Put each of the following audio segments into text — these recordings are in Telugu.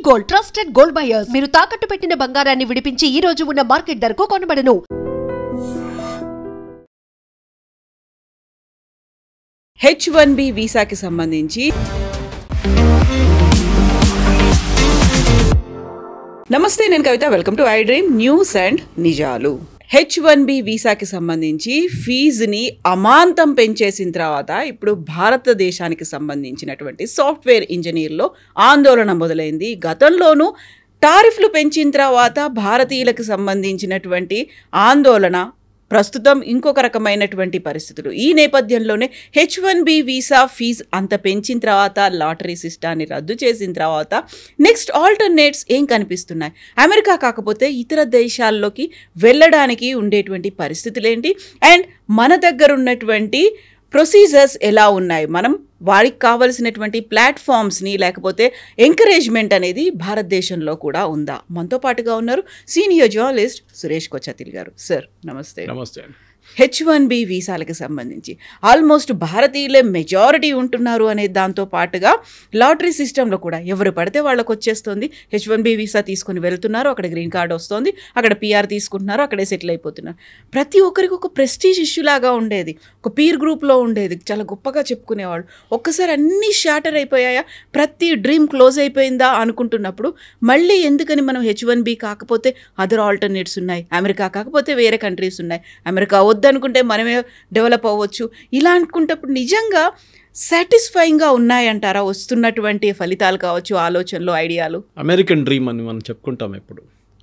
Gold, trusted gold buyers. మీరు తాకట్టు పెట్టిన బంగారాన్ని విడిపించి ఈ రోజు ఉన్న మార్కెట్ ధరకు కొనబడను. H1B వీసాకి సంబంధించి నమస్తే, నేను Kavitha. Welcome to I dream news and నిజాలు. H1B వీసాకి సంబంధించి ఫీజుని అమాంతం పెంచేసిన తర్వాత ఇప్పుడు భారతదేశానికి సంబంధించినటువంటి సాఫ్ట్వేర్ ఇంజనీర్లో ఆందోళన మొదలైంది. గతంలోనూ టారిఫ్లు పెంచిన తర్వాత భారతీయులకు సంబంధించినటువంటి ఆందోళన, ప్రస్తుతం ఇంకొక రకమైనటువంటి పరిస్థితులు. ఈ నేపథ్యంలోనే H1B వీసా ఫీజు అంత పెంచిన తర్వాత, లాటరీ సిస్టాన్ని రద్దు చేసిన తర్వాత నెక్స్ట్ ఆల్టర్నేట్స్ ఏం కనిపిస్తున్నాయి? అమెరికా కాకపోతే ఇతర దేశాల్లోకి వెళ్ళడానికి ఉండేటువంటి పరిస్థితులు ఏంటి? అండ్ మన దగ్గర ఉన్నటువంటి ప్రొసీజర్స్ ఎలా ఉన్నాయి? మనం వారికి కావలసినటువంటి ప్లాట్ఫామ్స్ని లేకపోతే ఎంకరేజ్మెంట్ అనేది భారతదేశంలో కూడా ఉందా? మనతో పాటుగా ఉన్నారు సీనియర్ జర్నలిస్ట్ సురేష్ కొచ్చతిల్ గారు. సార్ నమస్తే. నమస్తే. H1B వీసాలకు సంబంధించి ఆల్మోస్ట్ భారతీయులే మెజారిటీ ఉంటున్నారు అనే దాంతో పాటుగా లాటరీ సిస్టంలో కూడా ఎవరు పడితే వాళ్ళకు వచ్చేస్తుంది. H1B వీసా తీసుకుని వెళ్తున్నారు, అక్కడ గ్రీన్ కార్డ్ వస్తుంది, అక్కడ PR తీసుకుంటున్నారు, అక్కడే సెటిల్ అయిపోతున్నారు. ప్రతి ఒక్కరికి ఒక ప్రెస్టీజ్ ఇష్యూ లాగా ఉండేది, ఒక పీర్ గ్రూప్లో ఉండేది, చాలా గొప్పగా చెప్పుకునేవాళ్ళు. ఒక్కసారి అన్నీ షాటర్ అయిపోయాయా, ప్రతి డ్రీమ్ క్లోజ్ అయిపోయిందా అనుకుంటున్నప్పుడు మళ్ళీ ఎందుకని మనం H1B కాకపోతే అదర్ ఆల్టర్నేట్స్ ఉన్నాయి, అమెరికా కాకపోతే వేరే కంట్రీస్ ఉన్నాయి, అమెరికా వద్దనుకుంటే మనమే డెవలప్ అవ్వచ్చు, ఇలా అనుకుంటప్పుడు నిజంగా సాటిస్ఫైయింగ్గా ఉన్నాయంటారా వస్తున్నటువంటి ఫలితాలు కావచ్చు, ఆలోచనలు, ఐడియాలు? అమెరికన్ డ్రీమ్ అని మనం చెప్పుకుంటాం ఎప్పుడు,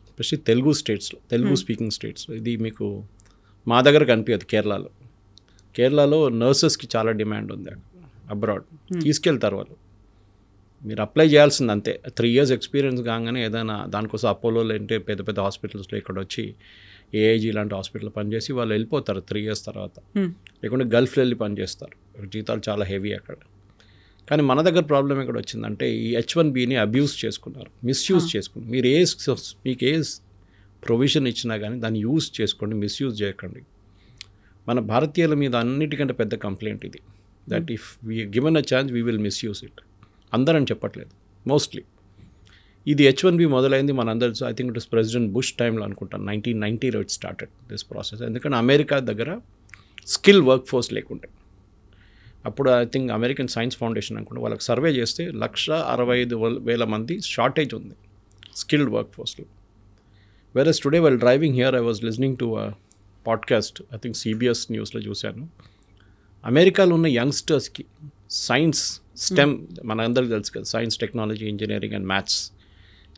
ఎస్పెషల్లీ తెలుగు స్టేట్స్లో, తెలుగు స్పీకింగ్ స్టేట్స్. ఇది మీకు మా దగ్గర కనిపించదు. కేరళలో నర్సెస్కి చాలా డిమాండ్ ఉంది. అబ్రాడ్ తీసుకెళ్తారు వాళ్ళు. మీరు అప్లై చేయాల్సింది అంతే. 3 years ఎక్స్పీరియన్స్ కాగానే ఏదైనా దానికోసం అపోలోలో అంటే పెద్ద పెద్ద హాస్పిటల్స్లో ఇక్కడ వచ్చి ఏఐజీ లాంటి హాస్పిటల్ పనిచేసి వాళ్ళు వెళ్ళిపోతారు 3 years తర్వాత. లేకుంటే గల్ఫ్లో వెళ్ళి పనిచేస్తారు, జీతాలు చాలా హెవీ అక్కడ. కానీ మన దగ్గర ప్రాబ్లం ఎక్కడ వచ్చిందంటే ఈ H1Bని అబ్యూస్ చేసుకున్నారు, మిస్యూజ్ చేసుకున్నారు. మీకు ఏ ప్రొవిజన్ ఇచ్చినా కానీ దాన్ని యూజ్ చేసుకోండి, మిస్యూజ్ చేయకండి. మన భారతీయుల మీద అన్నిటికంటే పెద్ద కంప్లైంట్ ఇది, that if we given a chance we will misuse it. అందరని చెప్పట్లేదు, మోస్ట్లీ. ఇది H1B మొదలైంది మనందరూ, I think it was president Bush టైంలో అనుకుంటాను, 1990లో ఇట్ స్టార్టెడ్ దిస్ ప్రాసెస్. ఎందుకంటే అమెరికా దగ్గర స్కిల్ వర్క్ ఫోర్స్ లేకుండే. అప్పుడు ఐ థింక్ అమెరికన్ సైన్స్ ఫౌండేషన్ అనుకుంటే వాళ్ళకి సర్వే చేస్తే 165,000 మంది షార్టేజ్ ఉంది స్కిల్డ్ వర్క్ ఫోర్స్లో. Versus today while driving here I was listening to a podcast, I think CBS న్యూస్లో చూశాను. అమెరికాలో ఉన్న యంగ్స్టర్స్కి సైన్స్, స్టెమ్ మన అందరికీ తెలుసు కదా, science, technology, engineering and maths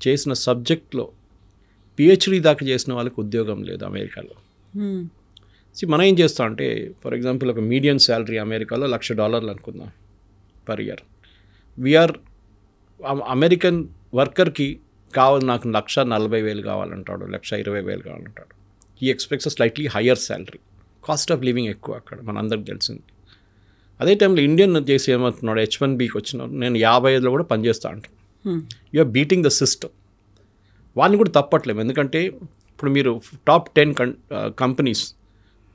చేసిన సబ్జెక్ట్లో PhD దాకా చేసిన వాళ్ళకి ఉద్యోగం లేదు అమెరికాలో. మనం ఏం చేస్తాం అంటే, ఫర్ ఎగ్జాంపుల్ ఒక మీడియం శాలరీ అమెరికాలో $1,00,000 అనుకుందాం పర్ ఇయర్. వీఆర్ అమెరికన్ వర్కర్కి నాకు 1,40,000 కావాలంటాడు, 1,20,000 కావాలంటాడు. ఈ expects slightly higher salary. Cost of living ఎక్కువ అక్కడ, మన అందరికి తెలిసింది. అదే టైంలో ఇండియన్ చేసి ఏమవుతున్నాడు, H1Bకి వచ్చినాడు, నేను 55లో కూడా పనిచేస్తా అంటాను. You are beating the system. వాళ్ళని కూడా తప్పట్లేము, ఎందుకంటే ఇప్పుడు మీరు టాప్ 10 కంపెనీస్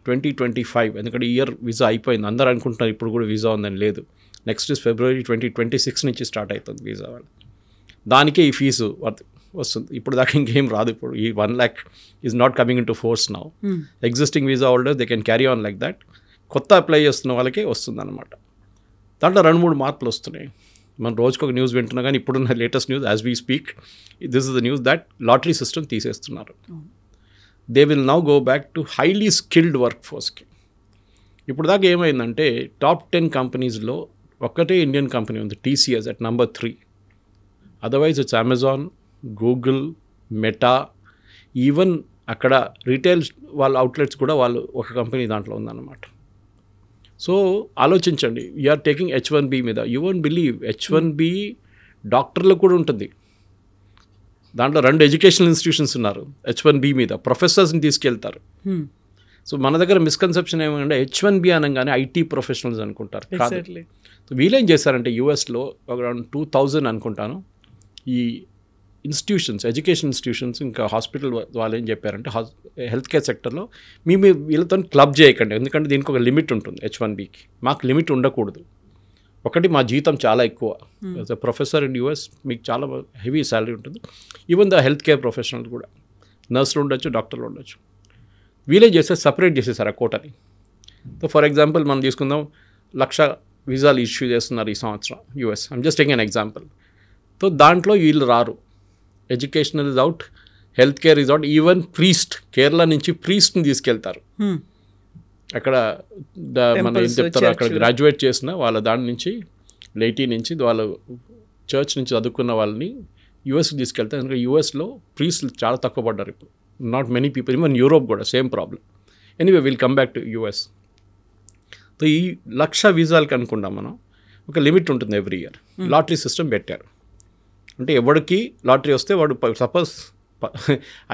2025, ఎందుకంటే ఇయర్ వీసా అయిపోయింది, అందరూ అనుకుంటున్నారు ఇప్పుడు కూడా వీసా ఉందని. లేదు, నెక్స్ట్ February 2026 నుంచి స్టార్ట్ అవుతుంది వీసా వాళ్ళు. దానికే ఈ ఫీజు వస్తుంది. ఇప్పుడు దాకా ఇంకేం రాదు. ఇప్పుడు ఈ 1 lakh is not coming in to force now. Existing visa holders they can carry on like that. కొత్త అప్లై చేస్తున్న వాళ్ళకే వస్తుంది అనమాట. దాంట్లో 2-3 మార్పులు వస్తున్నాయి. మనం రోజుకొక ఒక న్యూస్ వింటున్నా, కానీ ఇప్పుడున్న latest news as we speak, this is the news that lottery system తీసేస్తున్నారు. They will now go back to highly skilled work ఫోర్స్కి. ఇప్పుడు దాకా ఏమైందంటే టాప్ 10 కంపెనీస్లో ఒక్కటే ఇండియన్ కంపెనీ ఉంది, TCS at number 3. Otherwise it's Amazon, Google, Meta, even అక్కడ రీటైల్ వాళ్ళ అవుట్లెట్స్ కూడా వాళ్ళు ఒక కంపెనీ దాంట్లో ఉందన్నమాట. సో ఆలోచించండి, యూఆర్ టేకింగ్ H1B మీద. యూ వోంట్ బిలీవ్, H1B డాక్టర్లకు కూడా ఉంటుంది. దాంట్లో 2 ఎడ్యుకేషనల్ ఇన్స్టిట్యూషన్స్ ఉన్నారు H1B మీద, ప్రొఫెసర్స్ని తీసుకెళ్తారు. సో మన దగ్గర మిస్కన్సెప్షన్ ఏమంటే H1B అనగానే IT ప్రొఫెషనల్స్ అనుకుంటారు. సో వీళ్ళేం చేస్తారంటే యూఎస్లో అరౌండ్ 2000 అనుకుంటాను ఈ ఇన్స్టిట్యూషన్స్, ఎడ్యుకేషన్ ఇన్స్టిట్యూషన్స్, ఇంకా హాస్పిటల్ వాళ్ళు ఏం చెప్పారంటే హెల్త్ కేర్ సెక్టర్లో వీళ్ళతో క్లబ్ చేయకండి, ఎందుకంటే దీనికి ఒక లిమిట్ ఉంటుంది H1Bకి. మాకు లిమిట్ ఉండకూడదు, ఒకటి మా జీతం చాలా ఎక్కువ. As a professor in US మీకు చాలా హెవీ శాలరీ ఉంటుంది. Even the health care professional కూడా నర్సులు ఉండొచ్చు, డాక్టర్లు ఉండొచ్చు. వీలే సపరేట్ చేసేసారు ఆ కోటని. సో ఫర్ ఎగ్జాంపుల్ మనం తీసుకుందాం, 1,00,000 వీసాలు ఇష్యూ చేస్తున్నారు ఈ సంవత్సరం US. I'm just taking an example. So దాంట్లో వీళ్ళు రారు. Educational is out, health care is out, even priest, Kerala నుంచి ప్రీస్ట్ని తీసుకెళ్తారు. అక్కడ మనం ఏం చెప్తారు, అక్కడ గ్రాడ్యుయేట్ చేసిన వాళ్ళ దాని నుంచి లైటీ నుంచి వాళ్ళు చర్చ్ నుంచి చదువుకున్న వాళ్ళని యూఎస్కి తీసుకెళ్తారు. ఎందుకంటే యూఎస్లో ప్రీస్ట్లు చాలా తక్కువ పడ్డారు ఇప్పుడు. Not many people, even Europe కూడా same problem. Anyway will come back to US. So ఈ 1,00,000 వీసాలకు అనుకుంటాం మనం, ఒక లిమిట్ ఉంటుంది ఎవ్రీ ఇయర్. లాటరీ సిస్టమ్ పెట్టారు. అంటే ఎవరికి లాటరీ వస్తే వాడు సపోజ్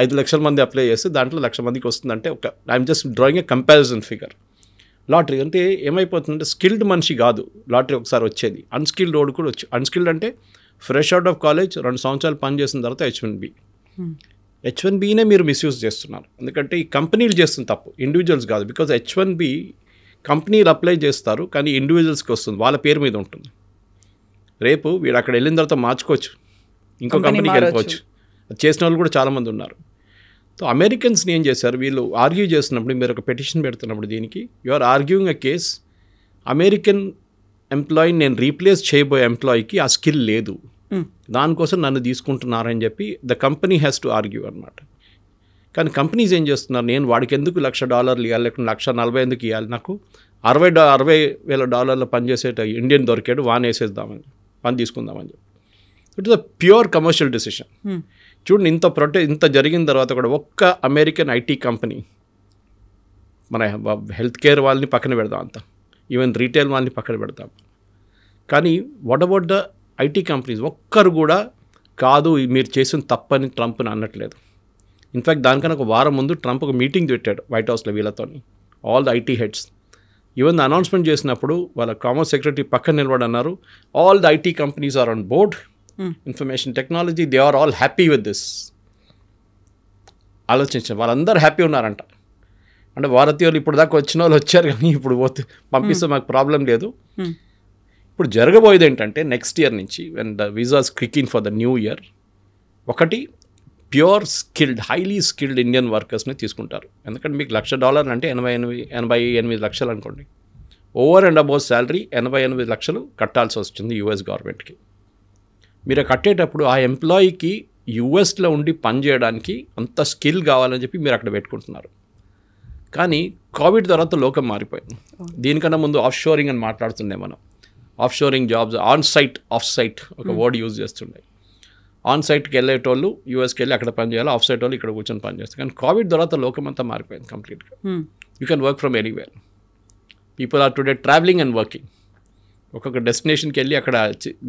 5 లక్షల మంది అప్లై చేస్తే దాంట్లో 1,00,000 మందికి వస్తుందంటే ఒక I'm just drawing A comparison figure. Lottery అంటే ఏమైపోతుందంటే స్కిల్డ్ మనిషి కాదు లాటరీ ఒకసారి వచ్చేది, అన్స్కిల్డ్ రోడ్ కూడా వచ్చి. అన్స్కిల్డ్ అంటే ఫ్రెష్ అవుట్ ఆఫ్ కాలేజ్ 2 సంవత్సరాలు పని చేసిన తర్వాత H1Bనే మీరు మిస్యూజ్ చేస్తున్నారు. ఎందుకంటే ఈ కంపెనీలు చేస్తుంది తప్పు, ఇండివిజువల్స్ కాదు. బికాజ్ H1B కంపెనీలు అప్లై చేస్తారు కానీ ఇండివిజువల్స్కి వస్తుంది, వాళ్ళ పేరు మీద ఉంటుంది. రేపు వీడు అక్కడ వెళ్ళిన తర్వాత మార్చుకోవచ్చు, ఇంకో కంపెనీకి వెళ్ళిపోవచ్చు. చేసిన వాళ్ళు కూడా చాలామంది ఉన్నారు. సో అమెరికన్స్ని ఏం చేశారు, వీళ్ళు ఆర్గ్యూ చేస్తున్నప్పుడు, మీరు ఒక పెటిషన్ పెడుతున్నప్పుడు దీనికి you are arguing a case, American ఎంప్లాయీని నేను రీప్లేస్ చేయబోయే ఎంప్లాయీకి ఆ స్కిల్ లేదు, దానికోసం నన్ను తీసుకుంటున్నారని చెప్పి the company has to argue అనమాట. కానీ కంపెనీస్ ఏం చేస్తున్నారు, నేను వాడికి ఎందుకు $1,00,000 ఇవ్వాలి, లేకుండా 1,40,000 ఎందుకు ఇవ్వాలి, నాకు $60,000 పనిచేసేట ఇండియన్ దొరికాడు, వేసేద్దామని పని తీసుకుందామని చెప్పి. It is a pure commercial decision. చూడండి, ఇంత జరిగిన తర్వాత కూడా ఒక్క అమెరికన్ ఐటీ కంపెనీ, మన హెల్త్ కేర్ వాళ్ళని పక్కన పెడదాం, అంతా ఈవెన్ రీటైల్ వాళ్ళని పక్కన పెడతాం. కానీ what about the IT companies, ఒక్కరు కూడా కాదు మీరు చేసిన తప్పని ట్రంప్ని అనట్లేదు. ఇన్ఫ్యాక్ట్ దానికన్నా ఒక వారం ముందు ట్రంప్ ఒక మీటింగ్ పెట్టాడు వైట్ హౌస్లో వీళ్ళతోని, all the IT heads. Even announcement చేసినప్పుడు వాళ్ళ కామర్స్ సెక్రటరీ పక్కన నిలబడి అన్నారు, all the IT companies are on board, information technology, they are all happy with this. ఆలోచించారు, వాళ్ళందరూ హ్యాపీ ఉన్నారంట. అంటే భారతీయులు ఇప్పుడు దాకా వచ్చిన వాళ్ళు వచ్చారు కానీ ఇప్పుడు పంపిస్తే మాకు ప్రాబ్లం లేదు. ఇప్పుడు జరగబోయేది ఏంటంటే నెక్స్ట్ ఇయర్ నుంచి when the visas clicking for the new year, ఒకటి pure skilled, highly skilled Indian వర్కర్స్ని తీసుకుంటారు. ఎందుకంటే మీకు $1,00,000 అంటే 88 లక్షలు అనుకోండి, ఓవర్ అండ్ అబౌవ్ శాలరీ 88 లక్షలు కట్టాల్సి వస్తుంది యూఎస్ గవర్నమెంట్కి. మీరు కట్టేటప్పుడు ఆ ఎంప్లాయీకి యూఎస్లో ఉండి పనిచేయడానికి అంత స్కిల్ కావాలని చెప్పి మీరు అక్కడ పెట్టుకుంటున్నారు. కానీ కోవిడ్ తర్వాత లోకం మారిపోయింది. దీనికన్నా ముందు ఆఫ్ షోరింగ్ అని మాట్లాడుతుండే మనం. Offshoring jobs, onsite, offsite ఒక వర్డ్ యూజ్ చేస్తుండే. ఆన్ సైట్కి వెళ్ళేటోళ్ళు యూఎస్కి వెళ్ళి అక్కడ పని చేయాలి, ఆఫ్ సైట్ వాళ్ళు ఇక్కడ కూర్చొని పని చేస్తారు. కానీ కోవిడ్ తర్వాత లోకం అంతా మారిపోయింది కంప్లీట్గా. You can work from anywhere. People are today travelling and working. ఒక్కొక్క డెస్టినేషన్కి వెళ్ళి అక్కడ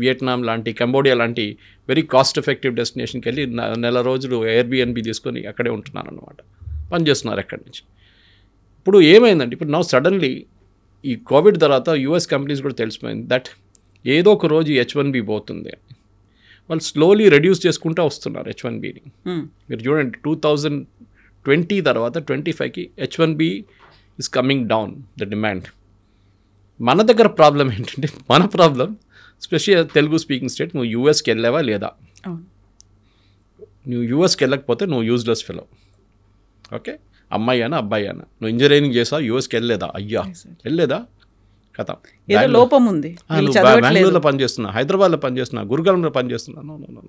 వియట్నాం లాంటి, కంబోడియా లాంటి వెరీ కాస్ట్ ఎఫెక్టివ్ డెస్టినేషన్కి వెళ్ళి నెల రోజులు ఎయిర్బిఎన్బి తీసుకొని అక్కడే ఉంటున్నారు అన్నమాట, పని చేస్తున్నారు అక్కడి నుంచి. ఇప్పుడు ఏమైందంటే ఇప్పుడు నా సడన్లీ ఈ కోవిడ్ తర్వాత యూఎస్ కంపెనీస్ కూడా తెలిసిపోయింది దట్ ఏదో ఒక రోజు H1B పోతుంది. వాళ్ళు స్లోలీ రెడ్యూస్ చేసుకుంటూ వస్తున్నారు H1Bని. మీరు చూడండి 2020 తర్వాత 25కి H1B is coming down the demand. మన దగ్గర ప్రాబ్లం ఏంటంటే, మన problem special Telugu speaking state, నువ్వు యూఎస్కి వెళ్ళావా లేదా? నువ్వు యూఎస్కి వెళ్ళకపోతే నువ్వు యూజ్లెస్ ఫెలో. ఓకే, అమ్మాయి అయినా అబ్బాయి అయినా, నువ్వు ఇంజనీరింగ్ చేసావు యూఎస్కి వెళ్ళలేదా, అయ్యా వెళ్ళలేదా కథ, లోపం ఉంది. బెంగళూరులో పనిచేస్తున్నా, హైదరాబాద్లో పనిచేస్తున్నా, గురుగాలంలో పనిచేస్తున్నా. నో.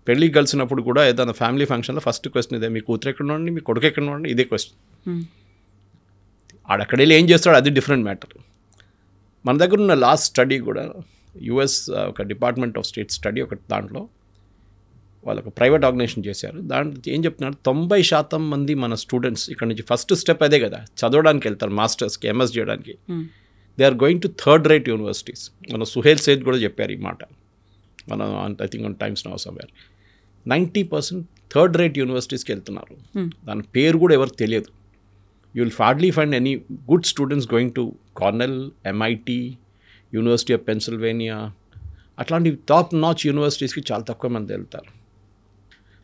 పెళ్ళికి కలిసినప్పుడు కూడా ఏదైనా ఫ్యామిలీ ఫంక్షన్లో ఫస్ట్ క్వశ్చన్ ఇదే, మీ కూతురు ఎక్కడ ఉండండి, మీ కొడుకు ఎక్కడ ఉండండి, ఇదే క్వశ్చన్. ఆడక్కడ వెళ్ళి ఏం చేస్తాడు అది డిఫరెంట్ మ్యాటర్. మన దగ్గర ఉన్న లాస్ట్ స్టడీ కూడా యుఎస్ ఒక డిపార్ట్మెంట్ ఆఫ్ స్టేట్ స్టడీ ఒకటి, దాంట్లో వాళ్ళు ఒక ప్రైవేట్ ఆర్గనైజేషన్ చేశారు. దాంట్లో ఏం చెప్తున్నారు, 90% మంది మన స్టూడెంట్స్ ఇక్కడ నుంచి ఫస్ట్ స్టెప్ అదే కదా, చదవడానికి వెళ్తారు, మాస్టర్స్కి, ఎంఎస్ చేయడానికి. They are going to third rate universities. మన సుహేల్ సేథ్ కూడా చెప్పారు ఈ మాట, మన I think on Times Now somewhere. 90% third rate యూనివర్సిటీస్కి వెళ్తున్నారు. దాని పేరు కూడా ఎవరికి తెలియదు. You will hardly find any good students going to Cornell, MIT, university of Pennsylvania, అట్లాంటి టాప్ నాచ్ యూనివర్సిటీస్కి చాలా తక్కువ మంది వెళ్తారు.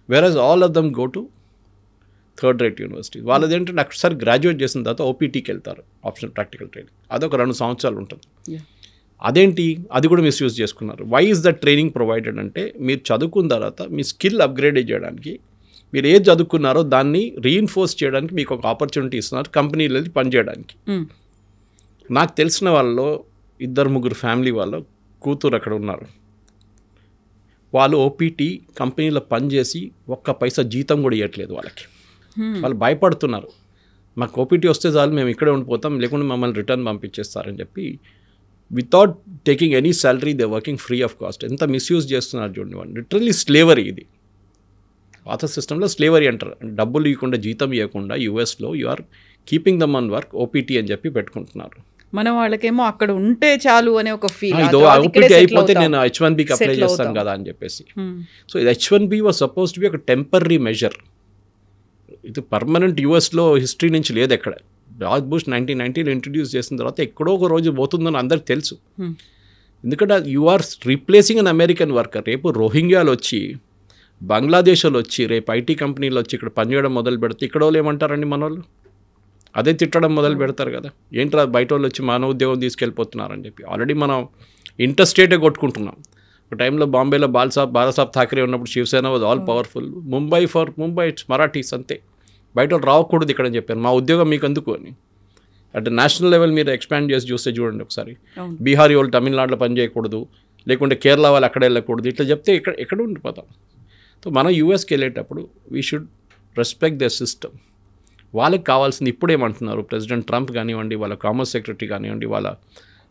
Versus all of them go to third rate university. వాళ్ళది ఏంటంటే ఒకసారి గ్రాడ్యుయేట్ చేసిన తర్వాత OPTకి వెళ్తారు, ఆప్షన్ ప్రాక్టికల్ ట్రైనింగ్. అదొక 2 సంవత్సరాలు ఉంటుంది. అదేంటి, అది కూడా మిస్యూజ్ చేసుకున్నారు. Why is the training provided అంటే మీరు చదువుకున్న తర్వాత మీ స్కిల్ అప్గ్రేడ్ చేయడానికి, మీరు ఏది చదువుకున్నారో దాన్ని రీఇన్ఫోర్స్ చేయడానికి మీకు ఒక ఆపర్చునిటీ ఇస్తున్నారు కంపెనీలో పనిచేయడానికి. నాకు తెలిసిన వాళ్ళలో 2-3 ఫ్యామిలీ వాళ్ళ కూతురు అక్కడ ఉన్నారు. వాళ్ళు ఓపీటీ కంపెనీలో పనిచేసి ఒక్క పైసా జీతం కూడా ఇవ్వట్లేదు వాళ్ళకి. వాళ్ళు భయపడుతున్నారు, మాకు ఓపీటీ వస్తే చాలు మేము ఇక్కడే ఉండిపోతాం, లేకుంటే మమ్మల్ని రిటర్న్ పంపించేస్తారని చెప్పి without taking any salary they working free of cost. ఎంత మిస్యూజ్ చేస్తున్నారు చూడండి వాళ్ళు. లిటరల్లీ స్లేవరీ ఇది. పాత సిస్టంలో స్లేవరీ అంటారు. డబ్బులు ఇవ్వకుండా జీతం ఇవ్వకుండా యూఎస్లో you are keeping them on work, OPT అని చెప్పి పెట్టుకుంటున్నారు. మన వాళ్ళకేమో అక్కడ ఉంటే చాలు అనే ఒక ఫీల్, ఓపీటీ అయిపోతే నేను H1Bకి అప్లై చేస్తాను కదా అని చెప్పేసి. సో ఇది H1B was suppose to be ఒక టెంపరీ మెజర్. ఇది పర్మనెంట్ యూఎస్లో హిస్టరీ నుంచి లేదు ఎక్కడ. జార్జ్ బుష్ 1990లో ఇంట్రడ్యూస్ చేసిన తర్వాత ఎక్కడో ఒక రోజు పోతుందని అందరికి తెలుసు. ఎందుకంటే you are replacing an American worker. రేపు రోహింగ్యాలు వచ్చి, బంగ్లాదేశ్లో వచ్చి, రేపు ఐటీ కంపెనీలు వచ్చి ఇక్కడ పనిచేయడం మొదలు పెడితే ఇక్కడ వాళ్ళు ఏమంటారండి, మన వాళ్ళు అదే తిట్టడం మొదలు పెడతారు కదా. ఏంట్రా బయట వాళ్ళు వచ్చి మన ఉద్యోగం తీసుకెళ్ళిపోతున్నారని చెప్పి. ఆల్రెడీ మనం ఇంటర్స్టేటే కొట్టుకుంటున్నాం. ఒక టైంలో బాంబేలో బాలాసాబ్ థాకరే ఉన్నప్పుడు Shiv Sena was all powerful. Mumbai it's Marathis అంతే, బయట వాళ్ళు రావకూడదు ఇక్కడ అని చెప్పారు. మా ఉద్యోగం మీకు ఎందుకు అని. అంటే నేషనల్ లెవెల్ మీరు ఎక్స్పాండ్ చేసి చూస్తే చూడండి ఒకసారి, బీహారీ వాళ్ళు తమిళనాడులో పని చేయకూడదు, లేకుంటే కేరళ వాళ్ళు అక్కడ వెళ్ళకూడదు, ఇట్లా చెప్తే ఎక్కడ ఉండిపోతాం. సో మనం యూఎస్కి వెళ్ళేటప్పుడు we should respect the system. వాళ్ళకి కావాల్సింది ఇప్పుడేమంటున్నారు ప్రెసిడెంట్ ట్రంప్ కానివ్వండి, వాళ్ళ కామర్స్ సెక్రటరీ కానివ్వండి, వాళ్ళ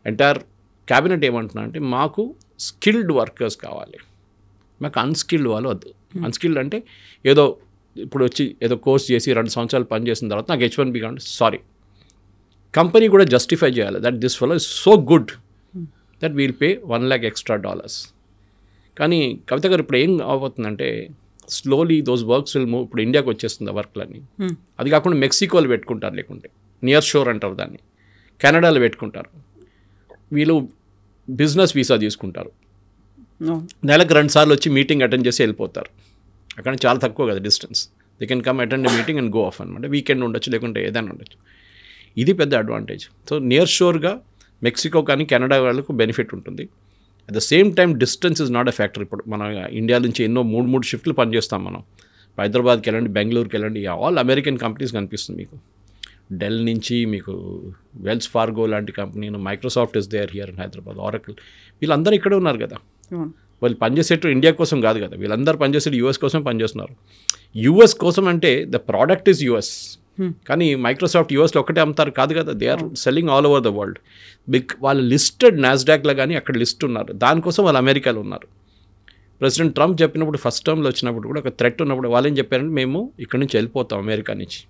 ఎంటైర్ క్యాబినెట్ ఏమంటున్నారు అంటే మాకు స్కిల్డ్ వర్కర్స్ కావాలి, మాకు అన్స్కిల్డ్ వాళ్ళు వద్దు. అన్స్కిల్డ్ అంటే ఏదో ఇప్పుడు వచ్చి ఏదో కోర్స్ చేసి 2 సంవత్సరాలు పని చేసిన తర్వాత నాకు H1B కావాలి. సారీ, కంపెనీ కూడా జస్టిఫై చేయాలి that this fellow is so good that we'll pay $1 lakh extra. కానీ కవిత గారు ఇప్పుడు ఏం అవబోతుందంటే slowly those works will move. ఇప్పుడు ఇండియాకి వచ్చేస్తుంది ఆ వర్క్లన్నీ. అది కాకుండా మెక్సికోలో పెట్టుకుంటారు, లేకుంటే నియర్ షోర్ అంటారు దాన్ని, కెనడాలో పెట్టుకుంటారు. వీళ్ళు బిజినెస్ వీసా తీసుకుంటారు, నెలకు 2 సార్లు వచ్చి మీటింగ్ అటెండ్ చేసి వెళ్ళిపోతారు. అక్కడ చాలా తక్కువ కదా distance, they can come attend meeting and go of అనమాట. వీకెండ్ ఉండొచ్చు, లేకుంటే ఏదైనా ఉండొచ్చు. ఇది పెద్ద అడ్వాంటేజ్. సో నియర్ షోర్గా మెక్సికో కానీ కెనడా వాళ్ళకు బెనిఫిట్ ఉంటుంది. At the same time distance is not a factor. ఇప్పుడు మనం ఇండియా నుంచి ఎన్నో 3 షిఫ్ట్లు పనిచేస్తాం మనం. హైదరాబాద్కి వెళ్ళండి, బెంగళూరుకి వెళ్ళండి, ఆల్ అమెరికన్ కంపెనీస్ కనిపిస్తుంది మీకు. డెల్ నుంచి మీకు వెల్స్ ఫార్గో లాంటి company, Microsoft is there here in Hyderabad, Oracle, వీళ్ళందరూ ఇక్కడే ఉన్నారు కదా. వాళ్ళు పనిచేసేట్టు ఇండియా కోసం కాదు కదా, వీళ్ళందరూ పనిచేసేది యూఎస్ కోసం పనిచేస్తున్నారు. యూఎస్ కోసం అంటే ద ప్రోడక్ట్ ఈజ్ యూఎస్, కానీ మైక్రోసాఫ్ట్ యూఎస్లో ఒకటే అమ్ముతారు కాదు కదా, they are selling all over the world. వాళ్ళు లిస్టెడ్ నాస్డాక్లో కానీ అక్కడ లిస్ట్ ఉన్నారు, దానికోసం వాళ్ళు అమెరికాలో ఉన్నారు. ప్రెసిడెంట్ ట్రంప్ చెప్పినప్పుడు ఫస్ట్ టర్మ్లో వచ్చినప్పుడు కూడా ఒక థ్రెట్ ఉన్నప్పుడు వాళ్ళు ఏం చెప్పారంటే మేము ఇక్కడ నుంచి వెళ్ళిపోతాం అమెరికా నుంచి,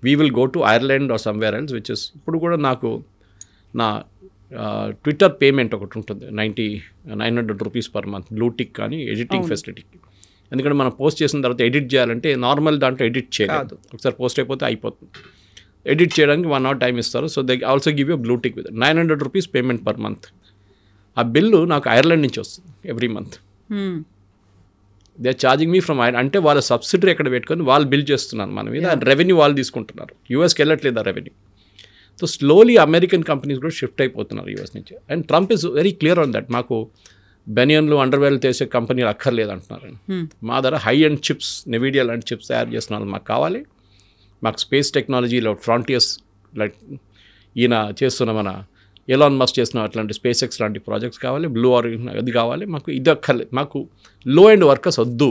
we will go to Ireland or somewhere else, which is ఇప్పుడు కూడా నాకు నా ట్విట్టర్ పేమెంట్ ఒకటి ఉంటుంది $900 per month, బ్లూ టిక్ కానీ ఎడిటింగ్ ఫెసిలిటీకి. ఎందుకంటే మనం పోస్ట్ చేసిన తర్వాత ఎడిట్ చేయాలంటే నార్మల్ దాంట్లో ఎడిట్ చేయలేదు, ఒకసారి పోస్ట్ అయిపోతే అయిపోతుంది. ఎడిట్ చేయడానికి 1 hour టైం ఇస్తారు. So they also give you blue tick with $900 payment per month. ఆ బిల్లు నాకు ఐర్లాండ్ నుంచి వస్తుంది every month. They are charging me from Ireland. అంటే వాళ్ళ సబ్సిడరీ ఎక్కడ పెట్టుకొని వాళ్ళు బిల్ చేస్తున్నారు మన మీద, రెవెన్యూ వాళ్ళు తీసుకుంటున్నారు. యూఎస్కి వెళ్ళట్లేదు ఆ revenue. So slowly American companies కూడా షిఫ్ట్ అయిపోతున్నారు యూఎస్ నుంచి. And Trump is very clear on that. మాకు బెనియన్లు అండర్వేర్లు చేసే కంపెనీలు అక్కర్లేదు అంటున్నారు. మా దగ్గర హై అండ్ చిప్స్, నెవిడియా లాంటి చిప్స్ తయారు చేస్తున్నారు మాకు కావాలి. మాకు స్పేస్ టెక్నాలజీలో ఫ్రాంటియర్స్ లైక్ ఈయన చేస్తున్న మన ఎలాన్ మస్క్ చేస్తున్న అట్లాంటి స్పేస్ ఎక్స్ లాంటి ప్రాజెక్ట్స్ కావాలి, బ్లూ ఆరిజిన్ అది కావాలి, మాకు ఇది అక్కర్లేదు, మాకు లో ఎండ్ వర్కర్స్ వద్దు.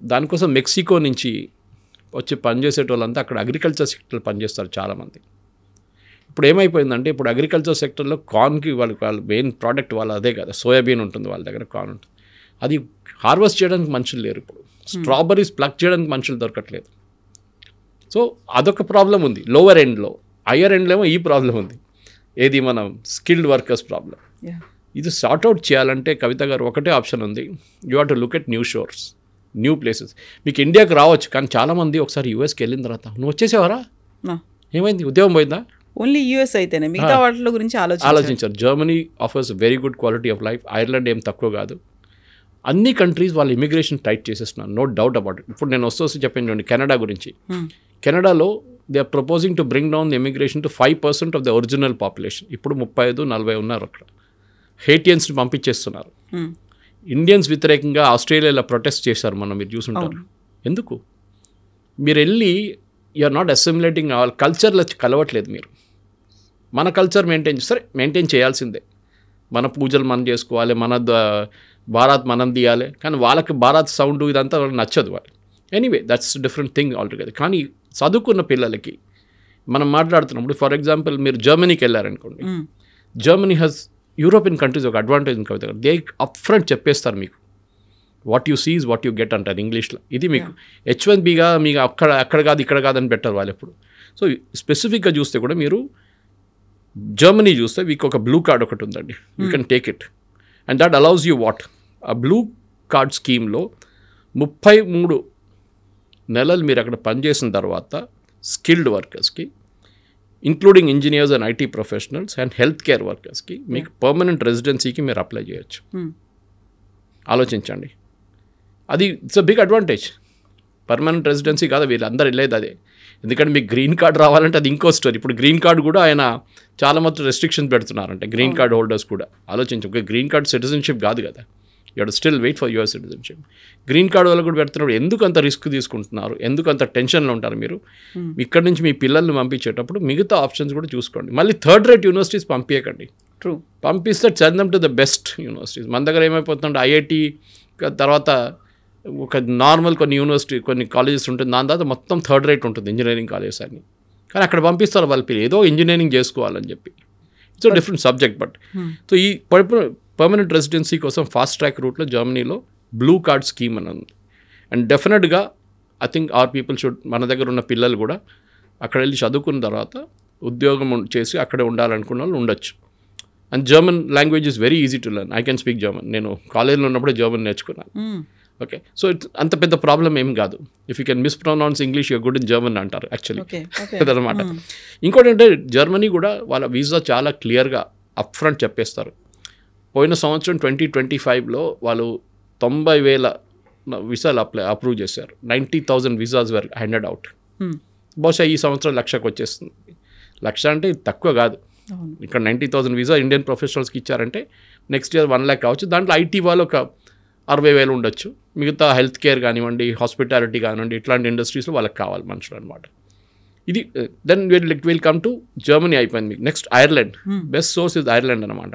దానికోసం మెక్సికో నుంచి వచ్చి పనిచేసేటోళ్ళంతా అక్కడ అగ్రికల్చర్ సెక్టర్లో పనిచేస్తారు చాలామంది. ఇప్పుడు ఏమైపోయిందంటే ఇప్పుడు అగ్రికల్చర్ సెక్టర్లో కార్న్కి వాళ్ళ మెయిన్ ప్రోడక్ట్ వాళ్ళ అదే కదా, సోయాబీన్ ఉంటుంది వాళ్ళ దగ్గర, కార్న్ ఉంటుంది. అది హార్వెస్ట్ చేయడానికి మనుషులు లేరు ఇప్పుడు. స్ట్రాబెర్రీస్ ప్లక్ చేయడానికి మనుషులు దొరకట్లేదు. సో అదొక ప్రాబ్లం ఉంది లోవర్ ఎండ్లో. హయ్యర్ ఎండ్లో ఏమో ఈ ప్రాబ్లం ఉంది, ఏది మనం స్కిల్డ్ వర్కర్స్ ప్రాబ్లం. ఇది సార్ట్అవుట్ చేయాలంటే కవిత గారు ఒకటే ఆప్షన్ ఉంది, you have to look at new షోర్స్, new places. మీకు ఇండియాకి రావచ్చు, కానీ చాలామంది ఒకసారి యూఎస్కి వెళ్ళిన తర్వాత నువ్వు వచ్చేసేవారా, ఏమైంది, ఉద్యోగం పోయిందా, ఓన్లీ యూఎస్ అయితేనే మిగతా వాటి గురించి ఆలోచించారు. Germany offers very good quality of life, Ireland ఏం తక్కువ కాదు. అన్ని కంట్రీస్ వాళ్ళు ఇమిగ్రేషన్ టైట్ చేసేస్తున్నారు, నో డౌట్ అబౌట్ ఇట్. ఇప్పుడు నేను వస్తూ చెప్పాను చూడండి కెనడా గురించి. కెనడాలో they are proposing to bring down the immigration to 5% of the original population. ఇప్పుడు 35-40 ఉన్నారు అక్కడ. హేటియన్స్ని పంపించేస్తున్నారు. ఇండియన్స్ వ్యతిరేకంగా ఆస్ట్రేలియాలో ప్రొటెస్ట్ చేశారు, మీరు చూసుంటారు. ఎందుకు? మీరు వెళ్ళి యూఆర్ నాట్ అసిమిలేటింగ్ ఆల్ కల్చర్లో కలవట్లేదు. మీరు మన కల్చర్ మెయింటైన్ చేయాల్సిందే. మన పూజలు మనం చేసుకోవాలి, మన భారత్ మనం తీయాలి. కానీ వాళ్ళకి భారత్ సౌండ్ ఇదంతా వాళ్ళకి నచ్చదు. వాళ్ళు anyway that's different thing altogether. కానీ చదువుకున్న పిల్లలకి మనం మాట్లాడుతున్నప్పుడు, ఫర్ ఎగ్జాంపుల్ మీరు జర్మనీకి వెళ్ళారనుకోండి. జర్మనీ హ్యాస్ యూరోపియన్ కంట్రీస్ ఒక అడ్వాంటేజ్ కవిత గారు, దే అప్ ఫ్రంట్ చెప్పేస్తారు మీకు what you seize what you get అంటారు ఇంగ్లీష్లో. ఇది మీకు H1Bగా మీకు అక్కడ కాదు ఇక్కడ కాదని పెట్టారు వాళ్ళు ఎప్పుడు. సో స్పెసిఫిక్గా చూస్తే కూడా మీరు జర్మనీ చూస్తే మీకు ఒక బ్లూ కార్డ్ ఒకటి ఉందండి, you can take it and that allows you what. ఆ బ్లూ కార్డ్ స్కీమ్లో 33 నెలలు మీరు అక్కడ పనిచేసిన తర్వాత స్కిల్డ్ వర్కర్స్కి, including engineers and IT professionals and health care వర్కర్స్కి మీకు పర్మనెంట్ రెసిడెన్సీకి మీరు అప్లై చేయొచ్చు. ఆలోచించండి, అది it's a big advantage. Permanent residency కాదు, వీళ్ళందరూ వెళ్ళేది అదే. ఎందుకంటే మీకు గ్రీన్ కార్డ్ రావాలంటే అది ఇంకో స్టోరీ. ఇప్పుడు గ్రీన్ కార్డ్ కూడా ఆయన చాలా మొత్తం రెస్ట్రిక్షన్స్ పెడుతున్నారంటే గ్రీన్ కార్డ్ హోల్డర్స్ కూడా. ఆలోచించు, ఒక గ్రీన్ కార్డ్ సిటిజన్షిప్ కాదు కదా, you have to still wait for your citizenship. Green card వాళ్ళు కూడా పెడుతున్నారు. ఎందుకు అంత రిస్క్ తీసుకుంటున్నారు? ఎందుకు అంత టెన్షన్లో ఉంటారు మీరు? ఇక్కడ నుంచి మీ పిల్లల్ని పంపించేటప్పుడు మిగతా ఆప్షన్స్ కూడా చూసుకోండి. మళ్ళీ థర్డ్ రేట్ యూనివర్సిటీస్ పంపించకండి. ట్రూ, పంపిస్తే send them to the best universities. మన దగ్గర ఏమైపోతుందంటే ఐఐటి తర్వాత ఒక నార్మల్ కొన్ని యూనివర్సిటీ కొన్ని కాలేజెస్ ఉంటుంది, దాని తర్వాత మొత్తం థర్డ్ రేట్ ఉంటుంది ఇంజనీరింగ్ కాలేజెస్ అని. కానీ అక్కడ పంపిస్తారు వాళ్ళ పిల్లలు ఏదో ఇంజనీరింగ్ చేసుకోవాలని చెప్పి. It's different subject. But so ఈ పర్మనెంట్ రెసిడెన్సీ కోసం ఫాస్ట్ ట్రాక్ రూట్లో జర్మనీలో బ్లూ కార్డ్ స్కీమ్ అని ఉంది. అండ్ డెఫినెట్గా I think are people should, మన దగ్గర ఉన్న పిల్లలు కూడా అక్కడ వెళ్ళి చదువుకున్న తర్వాత ఉద్యోగం చేసి అక్కడే ఉండాలనుకున్న వాళ్ళు ఉండొచ్చు. And German language is very easy to learn. I can speak German. నేను కాలేజ్లో ఉన్నప్పుడే జర్మన్ నేర్చుకున్నాను. ఓకే, సో ఇట్స్ అంత పెద్ద ప్రాబ్లం ఏం కాదు. If you can mispronounce English you're good in German అంటారు యాక్చువల్లీ. అదనమాట. ఇంకోటి అంటే జర్మనీ కూడా వాళ్ళ వీసా చాలా క్లియర్గా అప్ ఫ్రంట్ చెప్పేస్తారు. పోయిన సంవత్సరం 2025లో వాళ్ళు 90,000 వీసాలు అప్రూవ్ చేశారు. 90,000 వీసాస్ వర్ హ్యాండెడ్ అవుట్. బహుశా ఈ సంవత్సరం 1,00,000కి వచ్చేస్తుంది. 1,00,000 అంటే తక్కువ కాదు. ఇక్కడ 90,000 వీసా ఇండియన్ ప్రొఫెషనల్స్కి ఇచ్చారంటే నెక్స్ట్ ఇయర్ 1,00,000 కావచ్చు. దాంట్లో ఐటీ వాళ్ళు ఒక 60,000 ఉండొచ్చు. మిగతా హెల్త్ కేర్ కానివ్వండి, హాస్పిటాలిటీ కానివ్వండి, ఇట్లాంటి ఇండస్ట్రీస్లో వాళ్ళకి కావాలి మనుషులు అనమాట. ఇది then will come to Germany అయిపోయింది. మీకు next Ireland. Best source is Ireland అనమాట.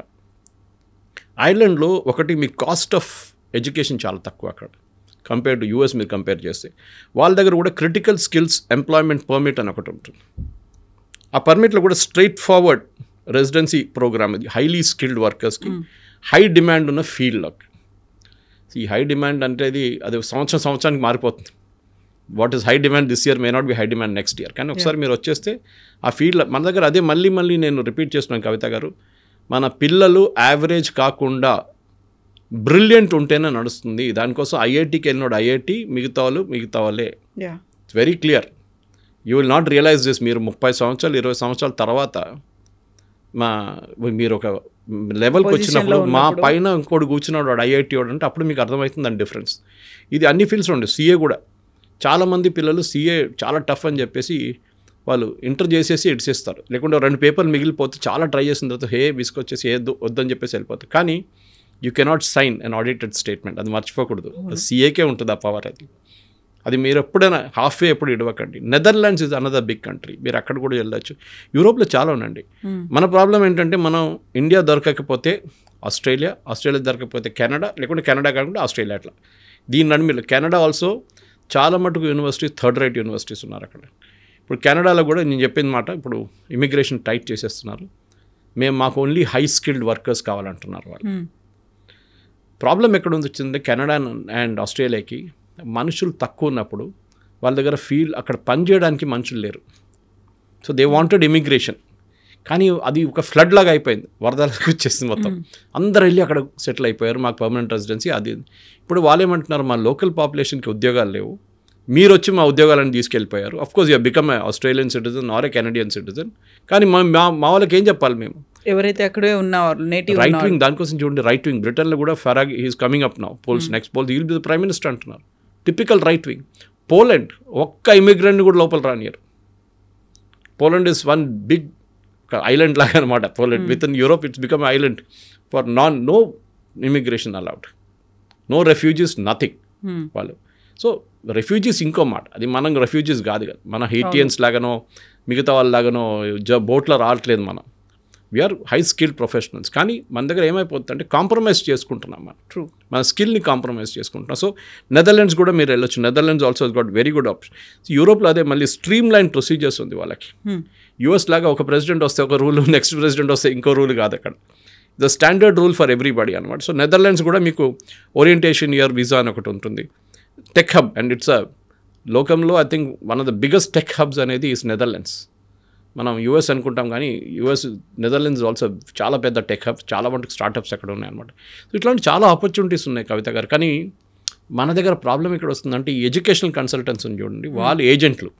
ఐర్లాండ్లో ఒకటి మీ కాస్ట్ ఆఫ్ ఎడ్యుకేషన్ చాలా తక్కువ అక్కడ కంపేర్ టు యూఎస్. మీరు కంపేర్ చేస్తే వాళ్ళ దగ్గర కూడా క్రిటికల్ స్కిల్స్ ఎంప్లాయ్మెంట్ పర్మిట్ అని ఒకటి ఉంటుంది. ఆ పర్మిట్లో కూడా స్ట్రైట్ ఫార్వర్డ్ రెసిడెన్సీ ప్రోగ్రామ్. ఇది హైలీ స్కిల్డ్ వర్కర్స్కి హై డిమాండ్ ఉన్న ఫీల్డ్లోకి. ఈ హై డిమాండ్ అంటే అది సంవత్సరానికి మారిపోతుంది. What is high demand this year may not be high demand next year. కానీ ఒకసారి మీరు వచ్చేస్తే ఆ ఫీల్డ్ మన దగ్గర అదే మళ్ళీ నేను రిపీట్ చేస్తున్నాను కవిత గారు, మన పిల్లలు యావరేజ్ కాకుండా బ్రిలియంట్ ఉంటేనే నడుస్తుంది. దానికోసం ఐఐటీకి వెళ్ళినోడు ఐఐటీ, మిగతా వాళ్ళే. It's very clear. You will not realise this. మీరు 30 సంవత్సరాలు 20 సంవత్సరాల తర్వాత మీరు ఒక లెవెల్కి వచ్చినప్పుడు మా పైన ఇంకోటి కూర్చున్నాడు వాడు ఐఐటీ వాడు అంటే అప్పుడు మీకు అర్థమవుతుంది దాని డిఫరెన్స్. ఇది అన్ని ఫీల్డ్స్లో ఉండే. సీఏ కూడా చాలామంది పిల్లలు సీఏ చాలా టఫ్ అని చెప్పేసి వాళ్ళు ఇంటర్ చేసేసి ఇడిసేస్తారు. లేకుంటే 2 పేపర్లు మిగిలిపోతే చాలా ట్రై చేసిన తర్వాత విసుకొచ్చేసి వద్దని చెప్పేసి వెళ్ళిపోతారు. కానీ you cannot sign unaudited statement. అది మర్చిపోకూడదు. సీఏకే ఉంటుంది ఆ పవర్. అది మీరు ఎప్పుడైనా హాఫ్వే ఎప్పుడు ఇడవకండి. Netherlands is another big country. మీరు అక్కడ కూడా వెళ్ళొచ్చు. యూరోప్లో చాలా ఉండండి. మన ప్రాబ్లం ఏంటంటే మనం ఇండియా దొరకకపోతే ఆస్ట్రేలియా దొరకకపోతే కెనడా, లేకుంటే కెనడా కాకుండా ఆస్ట్రేలియా. అట్లా దీని నడుమిలో కెనడా ఆల్సో చాలా మటుకు యూనివర్సిటీస్ థర్డ్ రేట్ యూనివర్సిటీస్ ఉన్నారు అక్కడ. ఇప్పుడు కెనడాలో కూడా నేను చెప్పిన మాట, ఇప్పుడు ఇమిగ్రేషన్ టైట్ చేసేస్తున్నారు. మాకు ఓన్లీ హై స్కిల్డ్ వర్కర్స్ కావాలంటున్నారు వాళ్ళు. ప్రాబ్లం ఎక్కడ వచ్చిందంటే కెనడా అండ్ ఆస్ట్రేలియాకి మనుషులు తక్కువ ఉన్నప్పుడు వాళ్ళ దగ్గర అక్కడ పని చేయడానికి మనుషులు లేరు. So they wanted immigration. కానీ అది ఒక ఫ్లడ్ లాగా అయిపోయింది, వరదలకు వచ్చేసింది మొత్తం. అందరు వెళ్ళి అక్కడ సెటిల్ అయిపోయారు, మాకు పర్మనెంట్ రెసిడెన్సీ అది. ఇప్పుడు వాళ్ళు ఏమంటున్నారు, మా లోకల్ పాపులేషన్కి ఉద్యోగాలు లేవు, మీరు వచ్చి మా ఉద్యోగాలను తీసుకెళ్ళిపోయారు. Of course you become a Australian citizen or a Canadian citizen. కానీ మా వాళ్ళకి ఏం చెప్పాలి మేము? ఎవరైతే అక్కడే ఉన్నవారు నేటివ్ రైట్ వింగ్, దానికోసం చూడండి రైట్ వింగ్. బ్రిటన్లో కూడా Farage he's coming up now. Next polls he'll be the prime minister అంటున్నారు. Typical right wing. పోలాండ్ ఒక్క ఇమిగ్రెంట్ కూడా లోపల రానియరు. Poland is one big island లాగా అనమాట. Poland with in Europe it's become island for no immigration allowed, no refugees, nothing వాళ్ళు. సో రెఫ్యూజీస్ ఇంకో మాట, అది మనం రెఫ్యూజీస్ కాదు కదా, మన హెయిటియన్స్ లాగానో మిగతా వాళ్ళలాగానో బోట్లో రావట్లేదు మనం. We are high skilled professionals. కానీ మన దగ్గర ఏమైపోతుందంటే కాంప్రమైజ్ చేసుకుంటున్నాం మనం, ట్రూ, మన స్కిల్ని కాంప్రమైజ్ చేసుకుంటున్నాం. సో నెదర్లాండ్స్ కూడా మీరు వెళ్ళొచ్చు. Netherlands also got very good option. యూరోప్లో అదే మళ్ళీ స్ట్రీమ్ లైన్ ప్రొసీజర్స్ ఉంది వాళ్ళకి. యూఎస్ లాగా ఒక ప్రెసిడెంట్ వస్తే ఒక రూల్, నెక్స్ట్ ప్రెసిడెంట్ వస్తే ఇంకో రూల్ కాదు అక్కడ. The standard rule for everybody అనమాట. సో నెదర్లాండ్స్ కూడా మీకు ఓరియంటేషన్ ఇయర్ వీసా అని ఒకటి ఉంటుంది. టెక్ హబ్, అండ్ ఇట్స్ లోకంలో I think one of the biggest tech hubs అనేది ఈస్ నెదర్లాండ్స్. మనం యూఎస్ అనుకుంటాం కానీ నెదర్లాండ్స్ ఆల్సో చాలా పెద్ద టెక్ హబ్స్, చాలా మటుకు స్టార్టప్స్ అక్కడ ఉన్నాయన్నమాట. సో ఇట్లాంటి చాలా ఆపర్చునిటీస్ ఉన్నాయి కవిత గారు. కానీ మన దగ్గర ప్రాబ్లం ఇక్కడ వస్తుందంటే ఈ ఎడ్యుకేషనల్ కన్సల్టెంట్స్ చూడండి, వాళ్ళు ఏజెంట్లు,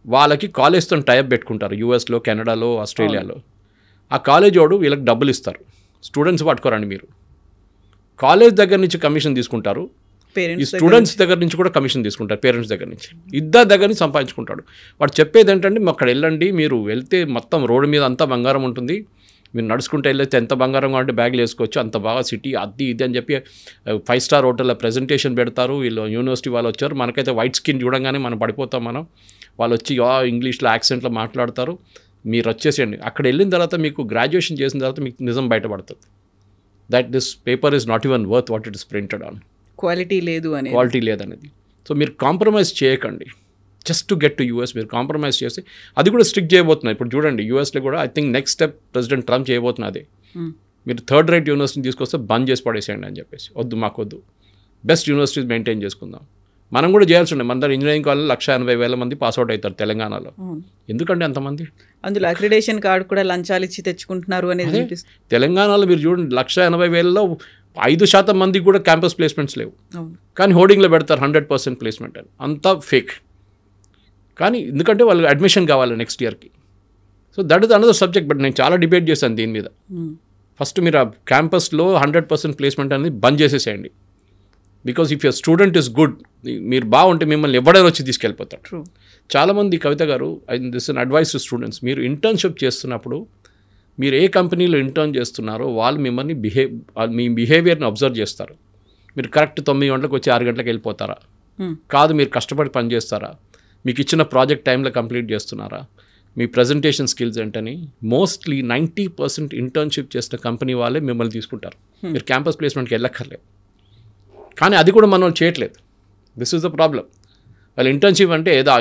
వాళ్ళకి కాలేజ్తో టైప్ పెట్టుకుంటారు యూఎస్లో, కెనడాలో, ఆస్ట్రేలియాలో. ఆ కాలేజ్ వాడు వీళ్ళకి డబ్బులు ఇస్తారు. స్టూడెంట్స్ పట్టుకోరండి మీరు, కాలేజ్ దగ్గర నుంచి కమిషన్ తీసుకుంటారు, ఈ స్టూడెంట్స్ దగ్గర నుంచి కూడా కమిషన్ తీసుకుంటారు, పేరెంట్స్ దగ్గర నుంచి, ఇద్దరు దగ్గర నుంచి సంపాదించుకుంటాడు. వాడు చెప్పేది ఏంటంటే అక్కడ వెళ్ళండి, మీరు వెళ్తే మొత్తం రోడ్డు మీద అంతా బంగారం ఉంటుంది, మీరు నడుచుకుంటే వెళ్ళేస్తే ఎంత బంగారం కావాలంటే బ్యాగ్లు వేసుకోవచ్చు, అంత బాగా సిటీ అది ఇది అని చెప్పి 5 స్టార్ హోటల్లో ప్రెజెంటేషన్ పెడతారు. వీళ్ళు యూనివర్సిటీ వాళ్ళు వచ్చారు, మనకైతే వైట్ స్కిన్ చూడంగానే మనం పడిపోతాం. వాళ్ళు వచ్చి ఇంగ్లీష్లో యాక్సెంట్లో మాట్లాడతారు, మీరు వచ్చేసేయండి. అక్కడ వెళ్ళిన తర్వాత మీకు గ్రాడ్యుయేషన్ చేసిన తర్వాత మీకు నిజం బయటపడుతుంది, that this paper is not even worth what it is printed on. Quality లేదనేది. సో మీరు కాంప్రమైజ్ చేయకండి just to get to US. మీరు కాంప్రమైజ్ చేసి అది కూడా స్ట్రిక్ట్ చేయబోతున్నారు. ఇప్పుడు చూడండి యూఎస్లో కూడా I think next step president Trump చేయబోతున్నది, మీరు థర్డ్ రేట్ యూనివర్సిటీని తీసుకొస్తే బంద్ చేసి పడేసేయండి అని చెప్పేసి. వద్దు, మాకు వద్దు, బెస్ట్ యూనివర్సిటీస్ మెయింటైన్ చేసుకుందాం. మనం కూడా చేయాల్సి ఉండే. మన దగ్గర ఇంజనీరింగ్ కాలేజ్ 180,000 మంది పాస్అవుట్ అవుతారు తెలంగాణలో. ఎందుకంటే అంతమంది, అందులో అక్రిడేషన్ కార్డు కూడా లంచాలు ఇచ్చి తెచ్చుకుంటున్నారు అనేది తెలంగాణలో మీరు చూడండి 180,000లో 5% మందికి కూడా క్యాంపస్ ప్లేస్మెంట్స్ లేవు. కానీ హోర్డింగ్లో పెడతారు 100% ప్లేస్మెంట్ అని. అంతా ఫేక్. కానీ ఎందుకంటే వాళ్ళకి అడ్మిషన్ కావాలి నెక్స్ట్ ఇయర్కి. So that is another subject. But నేను చాలా డిబేట్ చేశాను దీని మీద. ఫస్ట్ మీరు ఆ క్యాంపస్లో 100% ప్లేస్మెంట్ అనేది బంద్ చేసేసేయండి. Because if your student is good, మీరు బాగుంటే మిమ్మల్ని ఎవడైనా వచ్చి తీసుకెళ్ళిపోతారు. చాలామంది కవిత గారు, this an advice to students, మీరు ఇంటర్న్షిప్ చేస్తున్నప్పుడు మీరు ఏ కంపెనీలో ఇంటర్న్ చేస్తున్నారో వాళ్ళు మిమ్మల్ని మీ బిహేవియర్ని అబ్జర్వ్ చేస్తారు. మీరు కరెక్ట్ 9 గంటలకు వచ్చి 6 గంటలకు వెళ్ళిపోతారా, కాదు మీరు కష్టపడి పని చేస్తారా, మీకు ఇచ్చిన ప్రాజెక్ట్ టైంలో కంప్లీట్ చేస్తున్నారా, మీ ప్రజెంటేషన్ స్కిల్స్ ఏంటని మోస్ట్లీ 90% ఇంటర్న్షిప్ చేసిన కంపెనీ వాళ్ళే మిమ్మల్ని తీసుకుంటారు. మీరు క్యాంపస్ ప్లేస్మెంట్కి వెళ్ళక్కర్లేదు. కానీ అది కూడా మనం చేయట్లేదు. This is the problem. వాళ్ళు ఇంటర్న్షిప్ అంటే ఏదో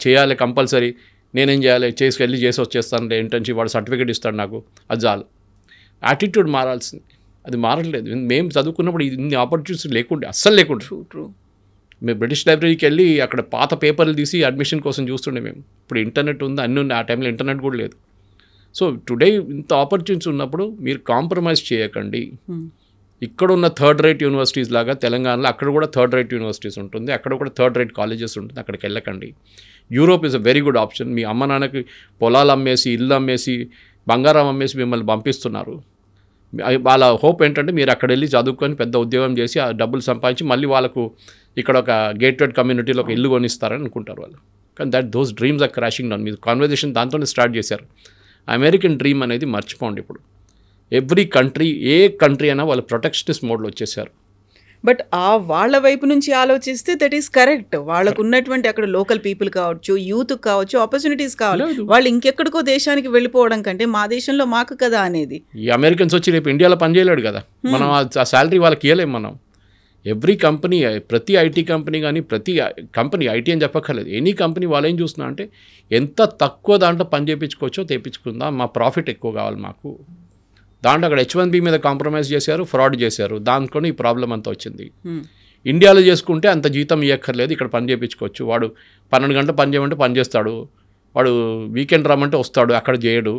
చేయాలి కంపల్సరీ, నేనేం చేయాలి, చేసి వచ్చేస్తానంటే ఇంటర్న్షిప్, వాడు సర్టిఫికేట్ ఇస్తాడు నాకు, అది చాలు. యాటిట్యూడ్ మారాల్సింది, అది మారట్లేదు. మేము చదువుకున్నప్పుడు ఇన్ని ఆపర్చునిటీస్ లేకుండే, అస్సలు లేకుండే. ట్రూ. మేము బ్రిటిష్ లైబ్రరీకి వెళ్ళి అక్కడ పాత పేపర్లు తీసి అడ్మిషన్ కోసం చూస్తుండే మేము. ఇప్పుడు ఇంటర్నెట్ ఉంది, అన్నీ ఉన్నాయి. ఆ టైంలో ఇంటర్నెట్ కూడా లేదు. సో టుడే ఇంత ఆపర్చునిటీస్ ఉన్నప్పుడు మీరు కాంప్రమైజ్ చేయకండి. ఇక్కడ ఉన్న థర్డ్ రేట్ యూనివర్సిటీస్ లాగా తెలంగాణలో అక్కడ కూడా థర్డ్ రేట్ యూనివర్సిటీస్ ఉంటుంది, అక్కడ కూడా థర్డ్ రేట్ కాలేజెస్ ఉంటుంది, అక్కడికి వెళ్ళకండి. Europe is a very good option. మీ అమ్మ నాన్నకి పొలాలు అమ్మేసి, ఇల్లు అమ్మేసి, బంగారం అమ్మేసి మిమ్మల్ని పంపిస్తున్నారు. వాళ్ళ హోప్ ఏంటంటే మీరు అక్కడ వెళ్ళి చదువుకొని పెద్ద ఉద్యోగం చేసి ఆ డబ్బులు సంపాదించి మళ్ళీ వాళ్ళకు ఇక్కడ ఒక గేటెడ్ కమ్యూనిటీలో ఒక ఇల్లు కొనిస్తారని అనుకుంటారు వాళ్ళు. కానీ those dreams are crashing down. మీరు కాన్వర్జేషన్ దాంతోనే స్టార్ట్ చేశారు. అమెరికన్ డ్రీమ్ అనేది మర్చిపోండి. ఇప్పుడు ఎవ్రీ కంట్రీ, ఏ కంట్రీ అయినా వాళ్ళు ప్రొటెక్షనిస్ట్ మోడ్లో వచ్చేసారు. బట్ వాళ్ళ వైపు నుంచి ఆలోచిస్తే దట్ ఈస్ కరెక్ట్. వాళ్ళకు ఉన్నటువంటి అక్కడ లోకల్ పీపుల్ కావచ్చు, యూత్ కావచ్చు, ఆపర్చునిటీస్ కావాలి. వాళ్ళు ఇంకెక్కడికో దేశానికి వెళ్ళిపోవడం కంటే మా దేశంలో మాకు కదా అనేది. ఈ అమెరికన్స్ వచ్చి రేపు ఇండియాలో పనిచేయలేడు కదా, మనం ఆ శాలరీ వాళ్ళకి ఇవ్వలేము. మనం ఎవ్రీ కంపెనీ, ప్రతి ఐటీ కంపెనీ కానీ, ప్రతి కంపెనీ, ఐటీ అని చెప్పక్కర్లేదు, ఎనీ కంపెనీ వాళ్ళు ఏం చూస్తున్నా అంటే ఎంత తక్కువ దాంట్లో పని చేయించుకోవచ్చో తెప్పించుకుందాం, మా ప్రాఫిట్ ఎక్కువ కావాలి మాకు. దాంట్లో అక్కడ H1B మీద కాంప్రమైజ్ చేశారు, ఫ్రాడ్ చేశారు, దాంట్లో ఈ ప్రాబ్లం అంతా వచ్చింది. ఇండియాలో చేసుకుంటే అంత జీతం ఇవ్వక్కర్లేదు, ఇక్కడ పని చేయించుకోవచ్చు. వాడు 12 గంటలు పని చేయమంటే పని చేస్తాడు, వాడు వీకెండ్ రమ్మంటే వస్తాడు, అక్కడ చేయడు.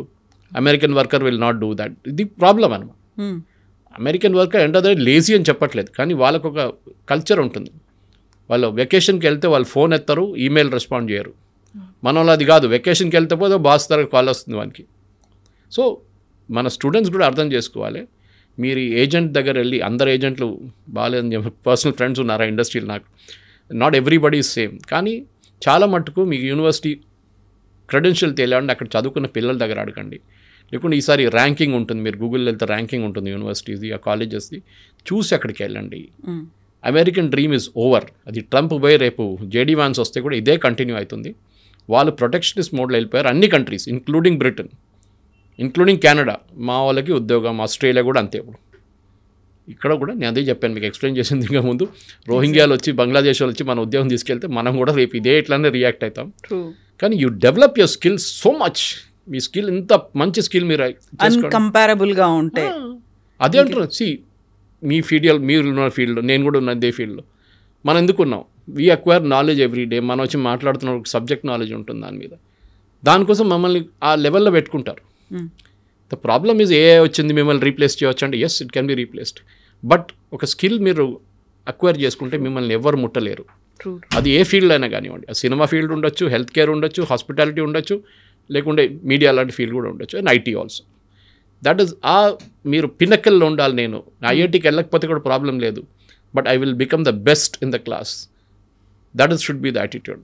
American worker will not do that. ఇది ప్రాబ్లం అనమాట. అమెరికన్ వర్కర్ అంటే లేజీ అని చెప్పట్లేదు, కానీ వాళ్ళకు ఒక కల్చర్ ఉంటుంది. వాళ్ళు వెకేషన్కి వెళ్తే వాళ్ళు ఫోన్ ఎత్తారు, ఈమెయిల్ రెస్పాండ్ చేయరు. మన వాళ్ళు అది కాదు, వెకేషన్కి వెళ్తే పోతే బాస్ తరగతి కాల్ వస్తుంది వానికి. సో మన స్టూడెంట్స్ కూడా అర్థం చేసుకోవాలి. మీరు ఏజెంట్ దగ్గర వెళ్ళి, అందరు ఏజెంట్లు బాగాలేదని పర్సనల్ ఫ్రెండ్స్ ఉన్నారా ఇండస్ట్రీలో, నాకు నాట్ ఎవ్రీబడి ఈజ్ సేమ్. కానీ చాలా మట్టుకు మీకు యూనివర్సిటీ క్రెడెన్షియల్ తెలియాలంటే అక్కడ చదువుకున్న పిల్లల దగ్గర అడగండి. లేకుంటే ఈసారి ర్యాంకింగ్ ఉంటుంది, మీరు గూగుల్లో వెళ్తే ర్యాంకింగ్ ఉంటుంది యూనివర్సిటీస్ది, ఆ కాలేజెస్ది, చూసి అక్కడికి వెళ్ళండి. American dream is over. అది ట్రంప్ పోయి రేపు జేడీ వాన్స్ వస్తే కూడా ఇదే కంటిన్యూ అవుతుంది. వాళ్ళు ప్రొటెక్షనిస్ట్ మోడ్లో వెళ్ళిపోయారు అన్ని countries, including Britain, including Canada. మా వాళ్ళకి ఉద్యోగం, ఆస్ట్రేలియా కూడా అంతే. ఇప్పుడు ఇక్కడ కూడా నేను అదే చెప్పాను మీకు, ఎక్స్ప్లెయిన్ చేసింది ఇంకా ముందు. రోహింగ్యాలు వచ్చి బంగ్లాదేశ్ వాళ్ళు వచ్చి మన ఉద్యోగం తీసుకెళ్తే మనం కూడా రేపు ఇదే ఇట్లానే రియాక్ట్ అవుతాం. కానీ you develop your skills so much. Me skill ఇంత మంచి స్కిల్ మీరు అన్కంపారబుల్గా ఉంటే అదే అంటారు. మీ మీరు ఉన్న ఫీల్డ్, నేను కూడా ఉన్న ఇదే ఫీల్డ్లో మనం ఎందుకున్నాం. We acquire knowledge every day. మనం వచ్చి మాట్లాడుతున్న సబ్జెక్ట్ నాలెడ్జ్ ఉంటుంది దాని మీద. దానికోసం మమ్మల్ని ఆ లెవెల్లో పెట్టుకుంటారు. ద ప్రాబ్లమ్ ఈజ్ ఏ వచ్చింది మిమ్మల్ని రీప్లేస్ చేయవచ్చు అంటే yes, it can be replaced. But ఒక స్కిల్ మీరు అక్వైర్ చేసుకుంటే మిమ్మల్ని ఎవరు ముట్టలేరు. అది ఏ ఫీల్డ్ అయినా కానివ్వండి. సినిమా ఫీల్డ్ ఉండొచ్చు, హెల్త్ కేర్ ఉండొచ్చు, హాస్పిటాలిటీ ఉండొచ్చు, లేకుంటే మీడియా లాంటి ఫీల్డ్ కూడా ఉండొచ్చు, and IT also. That is మీరు పినకల్లో ఉండాలి. నేను ఐఐటీకి వెళ్ళకపోతే కూడా ప్రాబ్లం లేదు, but I will become the best in the class. That is should be the attitude.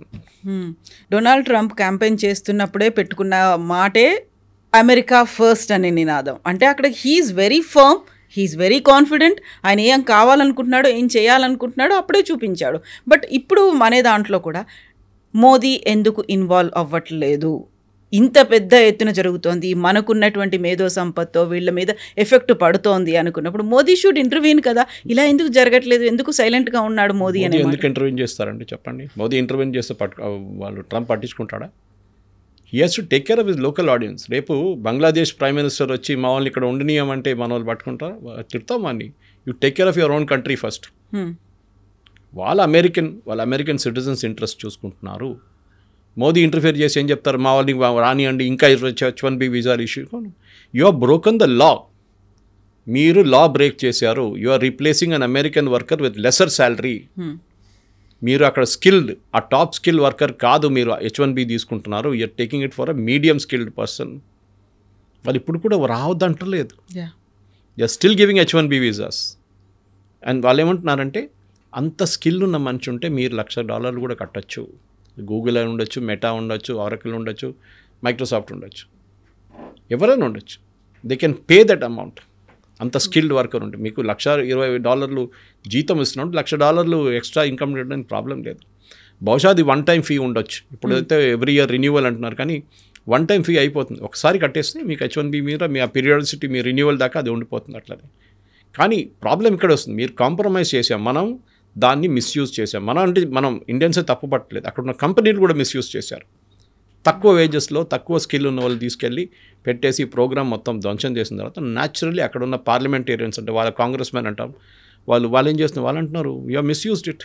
Donald Trump campaign చేస్తున్నప్పుడే పెట్టుకున్న మాటే అమెరికా ఫస్ట్ అనే నినాదం. అంటే అక్కడ he's very firm, he's very confident. ఆయన ఏం కావాలనుకుంటున్నాడో, ఏం చేయాలనుకుంటున్నాడో అప్పుడే చూపించాడు. బట్ ఇప్పుడు మన దాంట్లో కూడా మోదీ ఎందుకు ఇన్వాల్వ్ అవ్వట్లేదు? ఇంత పెద్ద ఎత్తున జరుగుతోంది, మనకున్నటువంటి మేధో సంపత్తో వీళ్ళ మీద ఎఫెక్ట్ పడుతోంది అనుకున్నప్పుడు మోదీ షుడ్ ఇంటర్వ్యూన్ కదా. ఇలా ఎందుకు జరగట్లేదు? ఎందుకు సైలెంట్గా ఉన్నాడు మోదీ అని? ఎందుకు ఇంటర్వ్యూన్ చేస్తారండి చెప్పండి? మోదీ ఇంటర్వ్యూన్ చేస్తే వాళ్ళు ట్రంప్ పట్టించుకుంటాడా? He has to take care of his local audience. రేపు బంగ్లాదేశ్ ప్రైమ్ మినిస్టర్ వచ్చి మా వాళ్ళని ఇక్కడ ఉండనీయమంటే మన వాళ్ళు పట్టుకుంటారా? తిడతాం వాడిని. You take care of your own country first. వాళ్ళ అమెరికన్ సిటిజన్స్ ఇంట్రెస్ట్ చూసుకుంటున్నారు. మోదీ ఇంటర్ఫియర్ చేసి ఏం చెప్తారు? మా వాళ్ళని రానియండి, ఇంకా H1B visa issue. You are broken the law. మీరు లా బ్రేక్ చేశారు. You are replacing an American worker with lesser salary. మీరు అక్కడ స్కిల్డ్, ఆ టాప్ స్కిల్ వర్కర్ కాదు, మీరు H1B తీసుకుంటున్నారు. You are taking it for a medium skilled person. వాళ్ళు ఇప్పుడు కూడా రావద్దంటలేదు. They are still giving H1B visas. And వాళ్ళు ఏమంటున్నారంటే, అంత స్కిల్ ఉన్న మనిషి ఉంటే మీరు $1,00,000 కూడా కట్టచ్చు. గూగుల్ అని ఉండొచ్చు, మెటా ఉండొచ్చు, ఆరకిల్ ఉండొచ్చు, మైక్రోసాఫ్ట్ ఉండొచ్చు, ఎవరైనా ఉండొచ్చు. They can pay that amount. అంత స్కిల్డ్ వర్కర్ ఉంటే మీకు $120 జీతం ఇస్తున్నాడు, $1,00,000 ఎక్స్ట్రా ఇన్కమ్ చేయడానికి ప్రాబ్లం లేదు. బహుశా అది వన్ టైం ఫీ ఉండొచ్చు. ఇప్పుడైతే ఎవ్రీ ఇయర్ రిన్యూవల్ అంటున్నారు, కానీ వన్ టైం ఫీ అయిపోతుంది. ఒకసారి కట్టేస్తే మీకు H1B మీద మీ ఆ పీరియాడిసిటీ, మీ రిన్యూవల్ దాకా అది ఉండిపోతుంది అట్లనే. కానీ ప్రాబ్లం ఇక్కడ వస్తుంది, మీరు కాంప్రమైజ్ చేసాం, మనం దాన్ని మిస్యూజ్ చేసాం. మనం ఇండియన్సే తప్పు పట్టలేదు, అక్కడ ఉన్న కంపెనీలు కూడా మిస్యూజ్ చేశారు. తక్కువ వేజెస్లో తక్కువ స్కిల్ ఉన్న వాళ్ళు తీసుకెళ్ళి పెట్టేసి ప్రోగ్రామ్ మొత్తం ధ్వంసం చేసిన తర్వాత న్యాచురల్లీ అక్కడ ఉన్న పార్లమెంటేరియన్స్ అంటే వాళ్ళ కాంగ్రెస్ మ్యాన్ అంటాం, వాళ్ళు ఏం చేస్తున్నారు, వాళ్ళు అంటున్నారు you are misused it,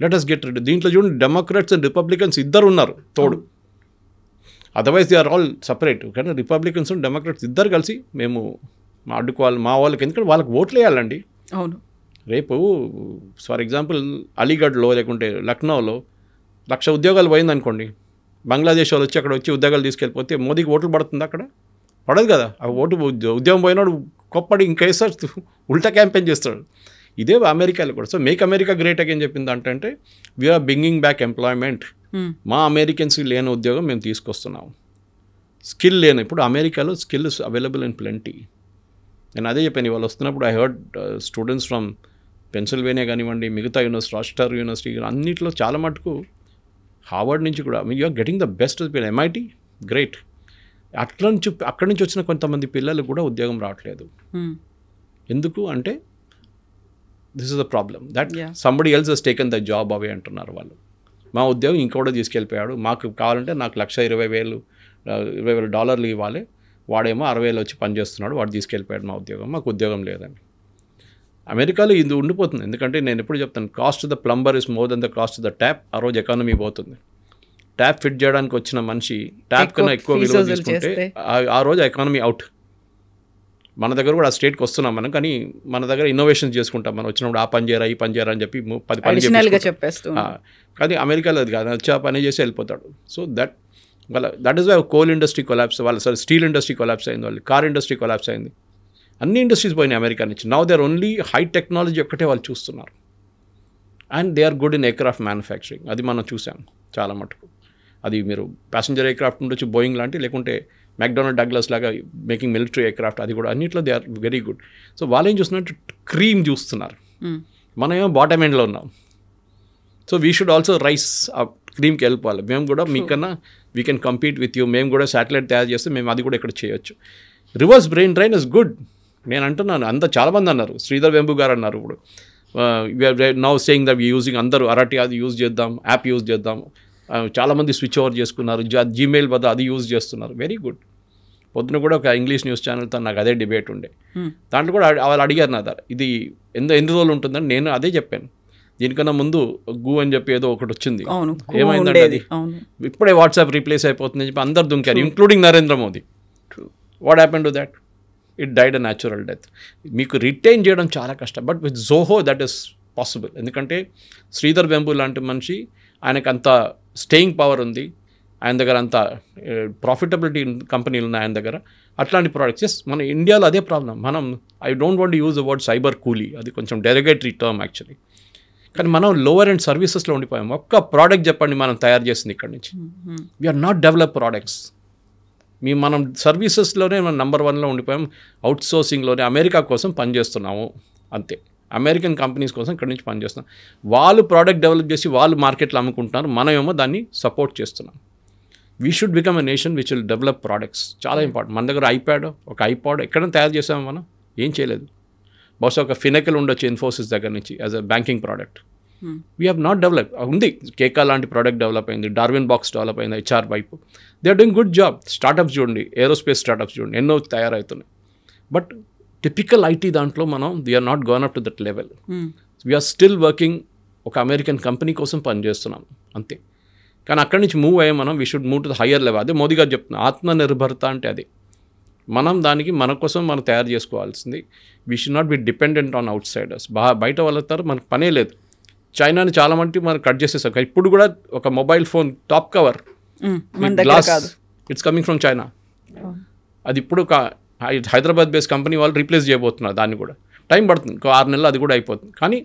let us get rid. దీంట్లో చూడండి, డెమోక్రాట్స్ అండ్ రిపబ్లికన్స్ ఇద్దరు ఉన్నారు తోడు. Otherwise they are all separate. కానీ రిపబ్లికన్స్ అండ్ డెమోక్రాట్స్ ఇద్దరు కలిసి మేము అడ్డుకోవాలి మా వాళ్ళకి, ఎందుకంటే వాళ్ళకి ఓట్లు వేయాలండి. అవును. రేపు ఫర్ ఎగ్జాంపుల్ అలీగఢ్లో లేకుంటే లక్నోలో 1,00,000 ఉద్యోగాలు పోయిందనుకోండి, బంగ్లాదేశ్ వాళ్ళు వచ్చి అక్కడ వచ్చి ఉద్యోగాలు తీసుకెళ్ళిపోతే మోదీకి ఓట్లు పడుతుంది? అక్కడ పడదు కదా. ఆ ఓటు ఉద్యోగం పోయినాడు కొప్పడి ఇంకేసారి ఉల్టా క్యాంపెయిన్ చేస్తాడు. ఇదే అమెరికాలో కూడా. So make America great again చెప్పింది అంటే వీఆర్ బ్రింగింగ్ బ్యాక్ ఎంప్లాయ్మెంట్. మా అమెరికన్స్కి లేని ఉద్యోగం మేము తీసుకొస్తున్నాం. స్కిల్ లేని, ఇప్పుడు అమెరికాలో skill is available in plenty. నేను అదే చెప్పాను, వాళ్ళు వస్తున్నప్పుడు I heard students from Pennsylvania కానివ్వండి, మిగతా యూనివర్సిటీ, రాస్టర్ యూనివర్సిటీ, అన్నింటిలో చాలా మటుకు హార్వర్డ్ నుంచి కూడా you are getting the best MIT great. అక్కడి నుంచి వచ్చిన కొంతమంది పిల్లలు కూడా ఉద్యోగం రావట్లేదు. ఎందుకు అంటే this is the problem that somebody else has taken the job away అంటున్నారు వాళ్ళు. మా ఉద్యోగం ఇంకోటి తీసుకెళ్ళిపోయాడు, మాకు కావాలంటే నాకు $1,20,000 ఇవ్వాలి, వాడేమో 60,000 వచ్చి పనిచేస్తున్నాడు, వాడు తీసుకెళ్ళిపోయాడు మా ఉద్యోగం, మాకు ఉద్యోగం లేదని. అమెరికాలో ఇది ఉండిపోతుంది. ఎందుకంటే నేను ఎప్పుడు చెప్తాను, cost the plumber is more than the cost the tap. ఆ రోజు ఎకానమీ పోతుంది. ట్యాప్ ఫిట్ చేయడానికి వచ్చిన మనిషి ట్యాప్ కన్నా ఎక్కువ విలువ తీసుకుంటే ఆ రోజు ఎకానమీ అవుట్. మన దగ్గర కూడా ఆ స్టేట్కి వస్తున్నాం మనం, కానీ మన దగ్గర ఇన్నోవేషన్స్ చేసుకుంటాం. మనం వచ్చినప్పుడు ఆ పని చేయరా, ఈ పని చేయరా అని చెప్పి 10 పని చెప్పేస్తాం. కానీ అమెరికాలో అది కాదు, వచ్చి ఆ పని చేసి వెళ్ళిపోతాడు. So that is why coal industry collapse, steel industry collapse అయింది, వాళ్ళు కార్ ఇండస్ట్రీ కొలాప్స్ అయింది, అన్ని ఇండస్ట్రీస్ పోయినాయి అమెరికా నుంచి. Now they are only high technology ఒక్కటే వాళ్ళు చూస్తున్నారు. And they are good in aircraft manufacturing, అది మనం చూసాం చాలా మటుకు. అది మీరు ప్యాసింజర్ ఎయిర్క్రాఫ్ట్ ఉండొచ్చు, బోయింగ్ లాంటి, లేకుంటే మెక్డొనాల్డ్ డగ్లస్ లాగా మేకింగ్ మిలిటరీ ఎయిర్క్రాఫ్ట్, అది కూడా అన్నింటిలో they are very good. So వాళ్ళు ఏం చూస్తున్నట్టు క్రీమ్ చూస్తున్నారు, మనమేమో బాటమ్ ఎండ్లో ఉన్నాం. So we should also rise ఆ క్రీమ్కి వెళ్ళిపోవాలి. మేము కూడా మీకన్నా we can compete with you. మేము కూడా శాటిలైట్ తయారు చేస్తే మేము అది కూడా ఇక్కడ చేయొచ్చు. Reverse brain drain is good. నేను అంటున్నాను, చాలామంది అన్నారు, శ్రీధర్ వెంబు గారు అన్నారు, ఇప్పుడు నౌ సేయింగ్ దట్ యూజింగ్, అందరూ అరటి అది యూజ్ చేద్దాం, యాప్ యూజ్ చేద్దాం, చాలామంది స్విచ్ ఓవర్ చేసుకున్నారు, జీమెయిల్ బదులు అది యూజ్ చేస్తున్నారు. Very good. పొద్దున కూడా ఒక ఇంగ్లీష్ న్యూస్ ఛానల్తో నాకు అదే డిబేట్ ఉండే, దాంట్లో కూడా వాళ్ళు అడిగారు నా దగ్గర, ఇది ఎన్ని రోజులు ఉంటుందని. నేను అదే చెప్పాను, దీనికన్నా ముందు గూ అని చెప్పి ఏదో ఒకటి వచ్చింది, ఏమైందంటే అది ఇప్పుడే వాట్సాప్ రీప్లేస్ అయిపోతుందని చెప్పి అందరు దుంకారు, including Narendra Modi. What happen to that? It died a natural death. మీకు రిటైన్ చేయడం చాలా కష్టం, but with Zoho that is possible. ఎందుకంటే శ్రీధర్ వెంబు లాంటి మనిషి, ఆయనకు అంత స్టేయింగ్ పవర్ ఉంది, ఆయన దగ్గర అంత ప్రాఫిటబిలిటీ కంపెనీలు ఉన్నాయి ఆయన దగ్గర. అట్లాంటి ప్రోడక్ట్స్ మన ఇండియాలో అదే problem. I don't want use the word cyber కూలీ, అది కొంచెం డెరిగేటరీ టర్మ్ యాక్చువల్లీ. కానీ మనం లోవర్ అండ్ సర్వీసెస్లో ఉండిపోయాం. ఒక్క ప్రోడక్ట్ చెప్పండి మనం తయారు చేసింది ఇక్కడ నుంచి. We are not develop products. మనం సర్వీసెస్లోనే మనం నెంబర్ 1లో ఉండిపోయాం. అవుట్ సోర్సింగ్లోనే అమెరికా కోసం పనిచేస్తున్నాము అంతే. అమెరికన్ కంపెనీస్ కోసం ఇక్కడ నుంచి పనిచేస్తున్నాం. వాళ్ళు ప్రోడక్ట్ డెవలప్ చేసి వాళ్ళు మార్కెట్లో అమ్ముకుంటున్నారు, మనమేమో దాన్ని సపోర్ట్ చేస్తున్నాం. We should become a nation which will develop products. చాలా ఇంపార్టెంట్. మన దగ్గర ఐపాడ్ ఎక్కడైనా తయారు చేసాము మనం? ఏం చేయలేదు. బహుశా ఒక ఫినెకల్ ఉండొచ్చు ఇన్ఫోసిస్ దగ్గర నుంచి as a banking product. We have not develop. ఉంది, కేకా లాంటి ప్రోడక్ట్ డెవలప్ అయింది, డార్విన్ బాక్స్ డెవలప్ అయింది, హెచ్ఆర్ వైపు. They are doing good job. Startups చూడండి, ఏరోస్పేస్ స్టార్టప్స్ చూడండి, ఎన్నో తయారవుతున్నాయి. బట్ టిపికల్ ఐటీ దాంట్లో మనం we are not gone up to that level. We are still working. ఒక అమెరికన్ కంపెనీ కోసం పనిచేస్తున్నాం అంతే. కానీ అక్కడి నుంచి మూవ్ అయ్యే మనం we should move to the higher level. అదే మోదీ గారు చెప్తున్నా, ఆత్మనిర్భరత అంటే అదే. మనం దానికి మన కోసం మనం తయారు చేసుకోవాల్సింది. We should not be dependent on outsiders. బయట వాళ్ళతో మనకు పనే లేదు. చైనాని చాలా మంది మనం కట్ చేసేసాం. ఇప్పుడు కూడా ఒక mobile phone top cover glass, it's coming from China. అది ఇప్పుడు హైదరాబాద్ బేస్డ్ కంపెనీ వాళ్ళు రీప్లేస్ చేయబోతున్నారు. దాన్ని కూడా టైం పడుతుంది, 6 నెలలు అది కూడా అయిపోతుంది. కానీ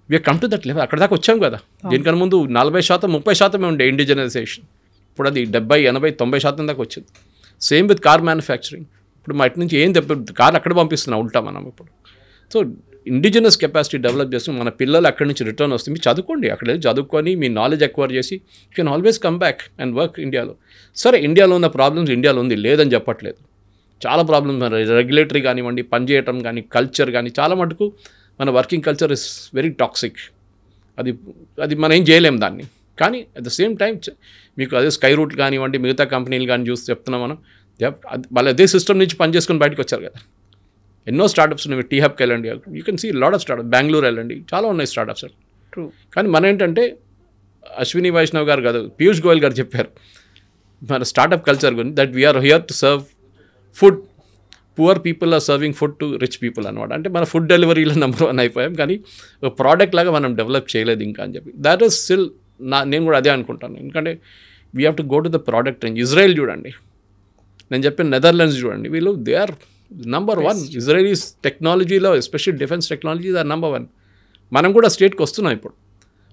we are come to that level. అక్కడ దాకా వచ్చాం కదా. దీనికన్నా ముందు 40%, 30% ఉండే ఇండిజినైజేషన్. ఇప్పుడు అది 70, 80, 90% దాకా వచ్చింది. Same with car manufacturing. ఇప్పుడు మా ఇటు నుంచి ఏం కార్ అక్కడ పంపిస్తున్నాం ఉల్టా మనం ఇప్పుడు. సో ఇండిజినస్ కెపాసిటీ డెవలప్ చేసి మన పిల్లలు అక్కడి నుంచి రిటర్న్ వస్తుంది. మీరు చదువుకోండి, అక్కడ చదువుకొని మీ నాలెడ్జ్ ఎక్వైర్ చేసి you can always come back and work ఇండియాలో. సరే, ఇండియాలో ఉన్న ప్రాబ్లమ్స్ ఇండియాలో ఉంది, లేదని చెప్పట్లేదు. చాలా ప్రాబ్లమ్స్, రెగ్యులేటరీ కానివ్వండి, పనిచేయటం కానీ, కల్చర్ కానీ, చాలా మటుకు మన working culture is very toxic. అది మనం ఏం చేయలేం దాన్ని. కానీ అట్ ద సేమ్ టైం మీకు అదే స్కై రూట్ కానివ్వండి, మిగతా కంపెనీలు కానీ చూసి చెప్తున్నాం మనం, వాళ్ళు అదే సిస్టమ్ నుంచి పనిచేసుకొని బయటకు వచ్చారు కదా. ఎన్నో స్టార్టప్స్ ఉన్నాయి. టీ హబ్కి వెళ్ళండి, you can see lot of startup. Bengaluru వెళ్ళండి, చాలా ఉన్నాయి స్టార్టప్స్. ట్రూ. కానీ మన ఏంటంటే అశ్విని వైష్ణవ్ గారు కాదు, పీయూష్ గోయల్ గారు చెప్పారు మన స్టార్టప్ కల్చర్ గురించి, that we are here to serve food. Poor people are serving food to rich people అనమాట. అంటే మన ఫుడ్ డెలివరీలో నెంబర్ 1 అయిపోయాం, కానీ ఒక ప్రోడక్ట్ లాగా మనం డెవలప్ చేయలేదు ఇంకా అని చెప్పి. దాట్ ఈస్ స్టిల్ నేను కూడా అదే అనుకుంటాను. ఎందుకంటే we have to go to the product range. Israel చూడండి, నేను చెప్పిన నెదర్లాండ్స్ చూడండి, వీళ్ళు దే ఆర్ నంబర్ 1. ఇజ్రాయలీస్ టెక్నాలజీలో, especially defence technologies are number 1. మనం కూడా స్టేట్కి వస్తున్నాం ఇప్పుడు.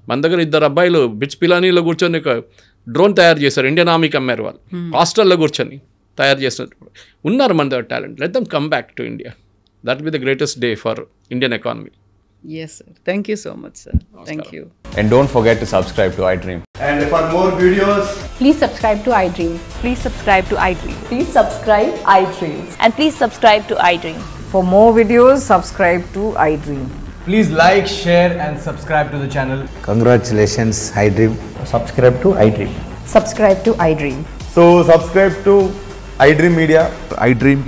మన దగ్గర 2 అబ్బాయిలు బిట్స్ పిలానీలో కూర్చొని ఒక డ్రోన్ తయారు చేశారు, ఇండియన్ ఆర్మీకి అమ్మారు. వాళ్ళు హాస్టల్లో కూర్చొని తయారు చేసినట్టు ఉన్నారు మన దగ్గర talent. Let them come back to India. That will be the greatest day for Indian economy. Yes, sir. Thank you so much, sir. Thank you. And don't forget to subscribe to iDream. And for more videos, please subscribe to iDream. Please subscribe to iDream. Please subscribe iDream. And please subscribe to iDream. For more videos, subscribe to iDream. please like, share and subscribe to the channel. Congratulations, iDream. Subscribe to iDream. Subscribe to iDream. So subscribe to iDream Media. iDream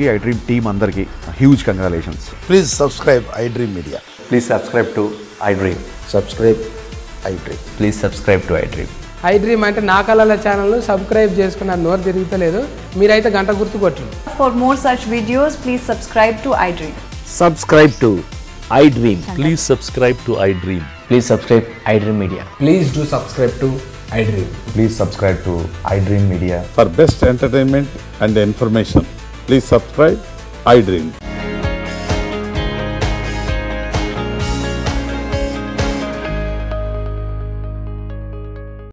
team andarki huge congratulations. Please subscribe iDream Media. Please subscribe to iDream. Subscribe iDream. Please subscribe to iDream. iDream అంటే నా కళల ఛానల్ సబ్స్క్రైబ్ చేసుకున్న నోరు తిరుగుతలేదు, మీరైతే గంట గుర్తు కొట్టండి. For more such videos, please subscribe to iDream. Subscribe to iDream. Please subscribe to iDream. Please subscribe iDream Media. Please do subscribe to iDream. Please subscribe to iDream Media. For best entertainment and information, please subscribe iDream.